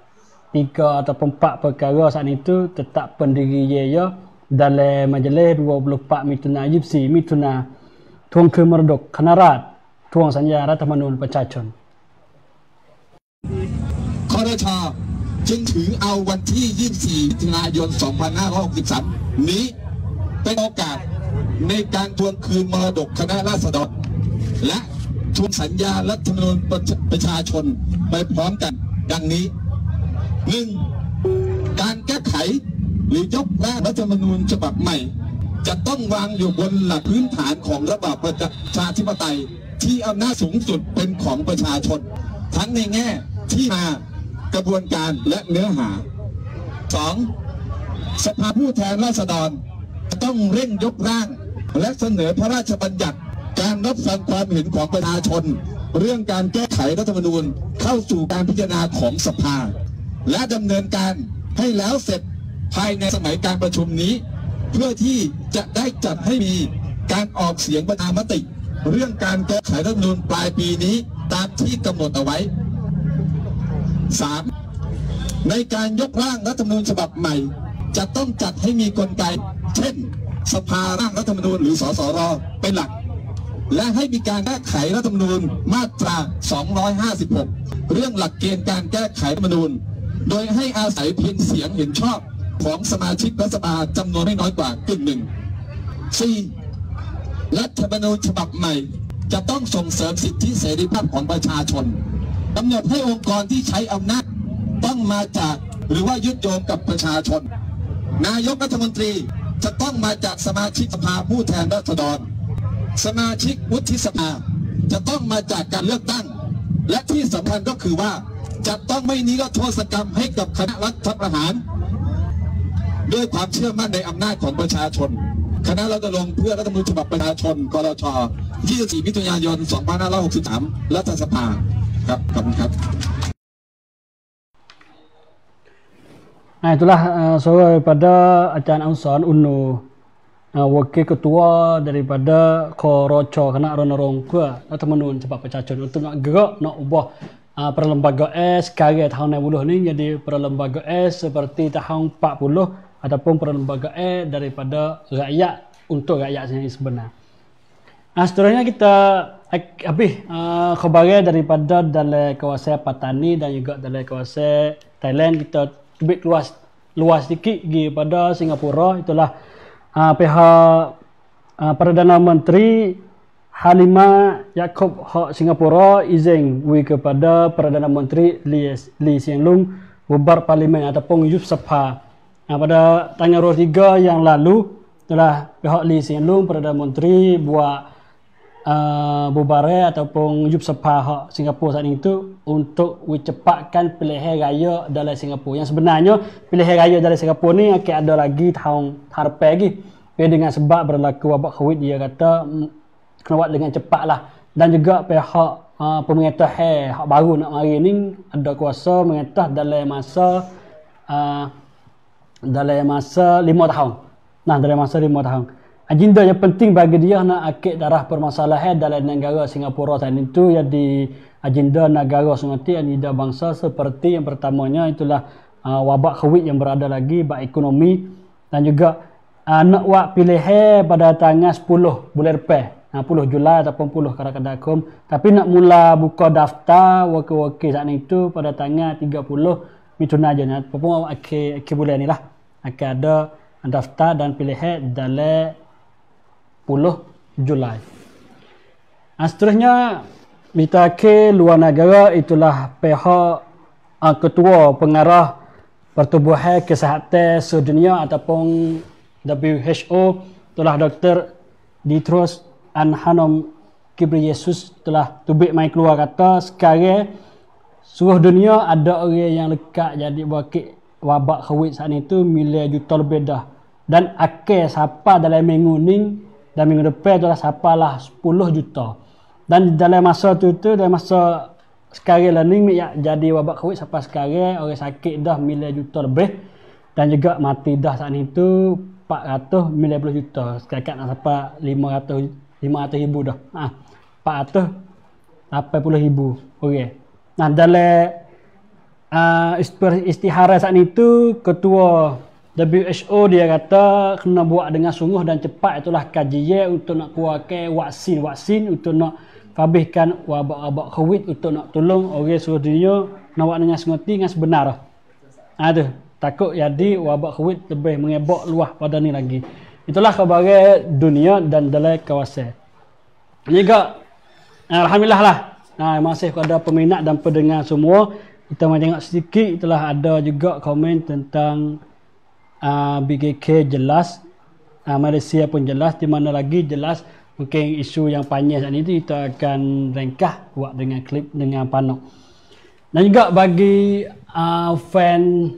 3 atau 4 perkara saat itu tetap pendirian dalam majlis 24 Mituna Yipsi Mituna Tuang Kemeredok Kanarat Tuang Sanjaรัฐธรรมนูญประชาชน ครช.จึงถือเอาวันที่ 24 มิถุนายน 2563 นี้เป็นโอกาสในการทวงคืนมรดกคณะราษฎรและทวงสัญญารัฐธรรมนูญประชาชนไปพร้อมกันดังนี้ 1. การแก้ไขหรือยกร่างรัฐธรรมนูญฉบับใหม่จะต้องวางอยู่บนหลักพื้นฐานของระบอบประชาธิปไตยที่อำนาจสูงสุดเป็นของประชาชนทั้งในแง่ที่มากระบวนการและเนื้อหา 2. สภาผู้แทนราษฎรต้องเร่งยกร่างและเสนอพระราชบัญญัติการรับฟังความเห็นของประชาชนเรื่องการแก้ไขรัฐธรรมนูญเข้าสู่การพิจารณาของสภาและดำเนินการให้แล้วเสร็จภายในสมัยการประชุมนี้เพื่อที่จะได้จัดให้มีการออกเสียงประชามติเรื่องการแก้ไขรัฐธรรมนูญปลายปีนี้ตามที่กำหนดเอาไว้ 3. ในการยกร่างรัฐธรรมนูญฉบับใหม่จะต้องจัดให้มีกลไกเช่นสภาร่างรัฐธรรมนูญหรือสสร.เป็นหลักและให้มีการแก้ไขรัฐธรรมนูญมาตรา 256 เรื่องหลักเกณฑ์การแก้ไขรัฐธรรมนูญโดยให้อาศัยเพียงเสียงเห็นชอบของสมาชิกรัฐสภาจำนวนไม่น้อยกว่ากึ่งหนึ่ง 4. รัฐธรรมนูญฉบับใหม่จะต้องส่งเสริมสิทธิเสรีภาพของประชาชนกำหนดให้องค์กรที่ใช้อำนาจต้องมาจากหรือว่ายึดโยงกับประชาชนนายกรัฐมนตรีจะต้องมาจากสมาชิกสภาผู้แทนราษฎรสมาชิกวุฒิสภาจะต้องมาจากการเลือกตั้งและที่สำคัญก็คือว่าจะต้องไม่นิรโทษกรรมให้กับคณะรัฐประหารด้วยความเชื่อมั่นในอำนาจของประชาชนคณะรณรงค์เพื่อรัฐธรรมนูญฉบับประชาชนกรช. 24 มิถุนายน 2563 รัฐสภาครับขอบคุณครับ Nah, itulah suara daripada Acan Anuson Uno, wakil ketua daripada Khorocha Kena Rondorong keรัฐธรรมนูญฉบับประชาชนuntuk nak gerak nak ubah perlembagaan sekarang tahun 60 ni jadi perlembagaan seperti tahun 40 ataupun perlembagaan daripada rakyat untuk rakyat sendiri sebenar. Nah, seterusnya kita habis khabarnya daripada dalam kawasan Patani dan juga dalam kawasan Thailand. Kita lebih luas sedikit pergi pada Singapura. Itulah pihak Perdana Menteri Halimah Yaakob hak Singapura izin kepada Perdana Menteri Lee Hsien Loong bubar parlimen ataupun Yup Sabha. Pada tanggal 23 yang lalu itulah pihak Lee Hsien Loong Perdana Menteri buat bubaran ataupun Yup Sabha hak Singapura saat itu untuk cepatkan pilihan raya dalam Singapura. Yang sebenarnya pilihan raya dalam Singapura ni akan ada lagi tahun depan lagi. Tapi dengan sebab berlaku wabak Covid dia kata kena buat dengan cepatlah. Dan juga pihak pemerintah hak baru nak mari ni ada kuasa merintah dalam masa 5 tahun. Nah, dalam masa 5 tahun. Agenda yang penting bagi dia nak akid darah permasalahan dalam negara Singapura tadi itu jadi agenda negara semati agenda bangsa seperti yang pertamanya itulah wabak Covid yang berada lagi bab ekonomi dan juga nak buat pilihan pada tanggal 10 bulan depan 10 Julai ataupun 10 Karakodakum. Tapi nak mula buka daftar wakil-wakil saat itu pada tanggal 30 Mituna je. Apapun akhir bulan ni lah akan ada daftar dan pilihan dalam 10 Julai. Seterusnya kita ke luar negara, itulah pihak ketua pengarah Pertubuhan Kesihatan Sedunia ataupun WHO, itulah Dr. Tedros Adhanom Ghebreyesus telah tubik mai keluar kata sekarang seluruh dunia ada orang yang lekat jadi wakil wabak COVID saat itu miliar juta lebih dah. Dan akhir siapa dalam minggu ni dan minggu depan itulah siapa lah 10 juta. Dan dalam masa tu dalam masa sekarang lah ni jadi wabak COVID sampai sekarang orang sakit dah miliar juta lebih dan juga mati dah saat itu 400 miliar juta. Sekarang nak sampai 500 ribu dah. 480 ribu. Okey. Nah, dalam istiharah saat itu ketua WHO dia kata kena buat dengan sungguh dan cepat, itulah kajian untuk nak keluarkan vaksin untuk nak habiskan wabak-wabak COVID untuk nak tolong orang seluruh dunia nak buat dengan semati dengan sebenar. Tu takut jadi wabak COVID lebih mengebak luas pada ni lagi. Itulah khabar dunia dan dalam kawasan. Juga alhamdulillah lah. Terima kasih kepada peminat dan pendengar semua. Kita mau tengok sedikit, itulah ada juga komen tentang BKK jelas, Malaysia pun jelas, di mana lagi jelas. Mungkin isu yang panjang saat ini kita akan ringkas buat dengan klip dengan panok. Dan juga bagi fan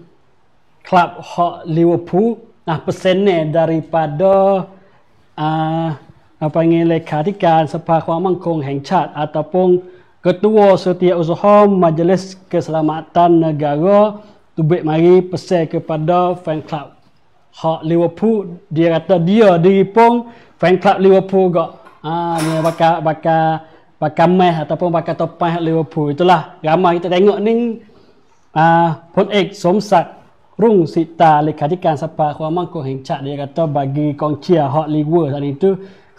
klub Hak Liverpool, pesanan daripada Lekadikan Sapa Kuamangkong Hengcat ataupun Ketua Setiausaha Majlis Keselamatan Negara tubik mari pesan kepada fan klub Hak Liverpool. Dia kata dia diri pun fan club Liverpool gak. Dia bakal match ataupun bakal topan Liverpool. Itulah ramai kita tengok ni Pon Ek Somsak Rung Sita Lekadikan Sapa Kuamangkong Hengcat, dia kata bagi kongcia Hak Liverpool saat itu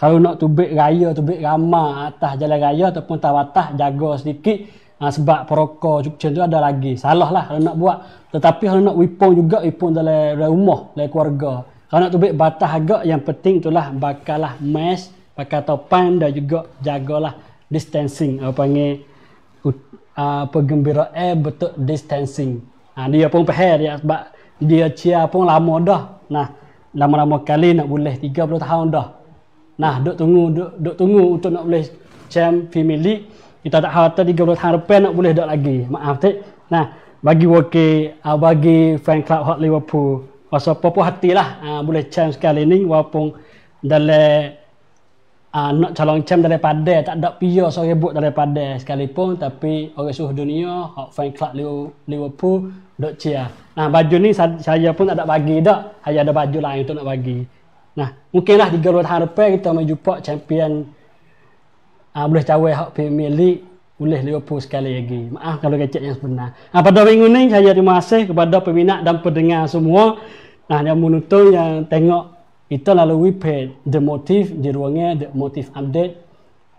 kalau nak tubik raya, tubik ramai atas jalan raya ataupun tawatas, jaga sedikit sebab perokok macam tu ada lagi. Salah lah kalau nak buat. Tetapi kalau nak wipong juga, wipong dalam rumah, dalam keluarga. Kalau nak tubik batas agak, yang penting itulah bakalah mask, bakal topan dan juga jagalah distancing. Panggil pergembiraan betul distancing. Dia pun faham dia sebab dia cia pun lama dah. Lama-lama kali nak boleh 30 tahun dah. Duk tunggu untuk nak boleh Champions League. Kita tak khawatir 30 tahun depan nak boleh dak lagi. Maaf tak. Bagi wakil bagi fan club Hak Liverpool, rasa apa pun hatilah boleh champ sekali ni walaupun dalam nak calon champ daripada tak ada pia seorang rebut daripada sekalipun, tapi orang seluruh dunia Hak fan club Liverpool dok cheer. Baju ni saya pun tak ada bagi dak. Saya ada baju lain untuk nak bagi. Mungkinlah 30 tahun depan kita mai jumpa champion boleh capai Hak Premier League, boleh Liverpool sekali lagi. Maaf kalau kecek yang sebenar. Pada minggu ni saya terima kasih kepada peminat dan pendengar semua. Yang menonton, yang tengok kita lalui page The Motive di ruangnya The Motive Update.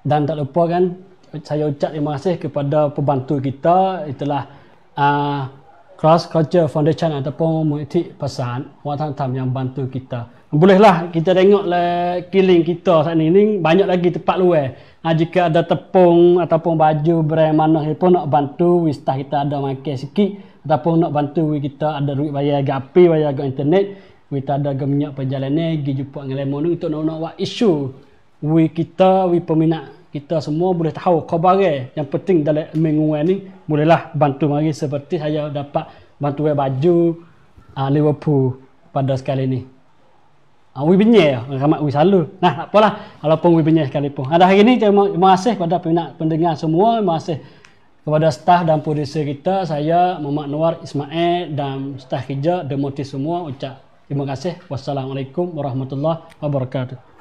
Dan tak lupa kan saya ucap terima kasih kepada pembantu kita, itulah Cross Culture Foundation ataupun Muitik Pesan Watan Tam yang bantu kita. Bolehlah kita tengok kiling kita saat ini banyak lagi tempat luar. Jika ada tepung ataupun baju brand mana pun nak bantu wisata kita ada makan sikit ataupun nak bantu kita ada duit bayar gapi, bayar internet, kita ada minyak perjalanan pergi jumpa dengan lemon untuk nak buat isu kita, peminat kita semua boleh tahu khabar yang penting dalam minggu ni. Bolehlah bantu mari seperti saya dapat bantu baju Liverpool pada sekali ni. We benyai ramat we selalu. Tak apalah walaupun we benyai sekalipun. Hari ini terima kasih kepada peminat pendengar semua. Terima kasih kepada staf dan produser kita, saya Muhammad Anwar Ismail dan staf kerja The Motive semua ucap terima kasih. Wassalamualaikum warahmatullahi wabarakatuh.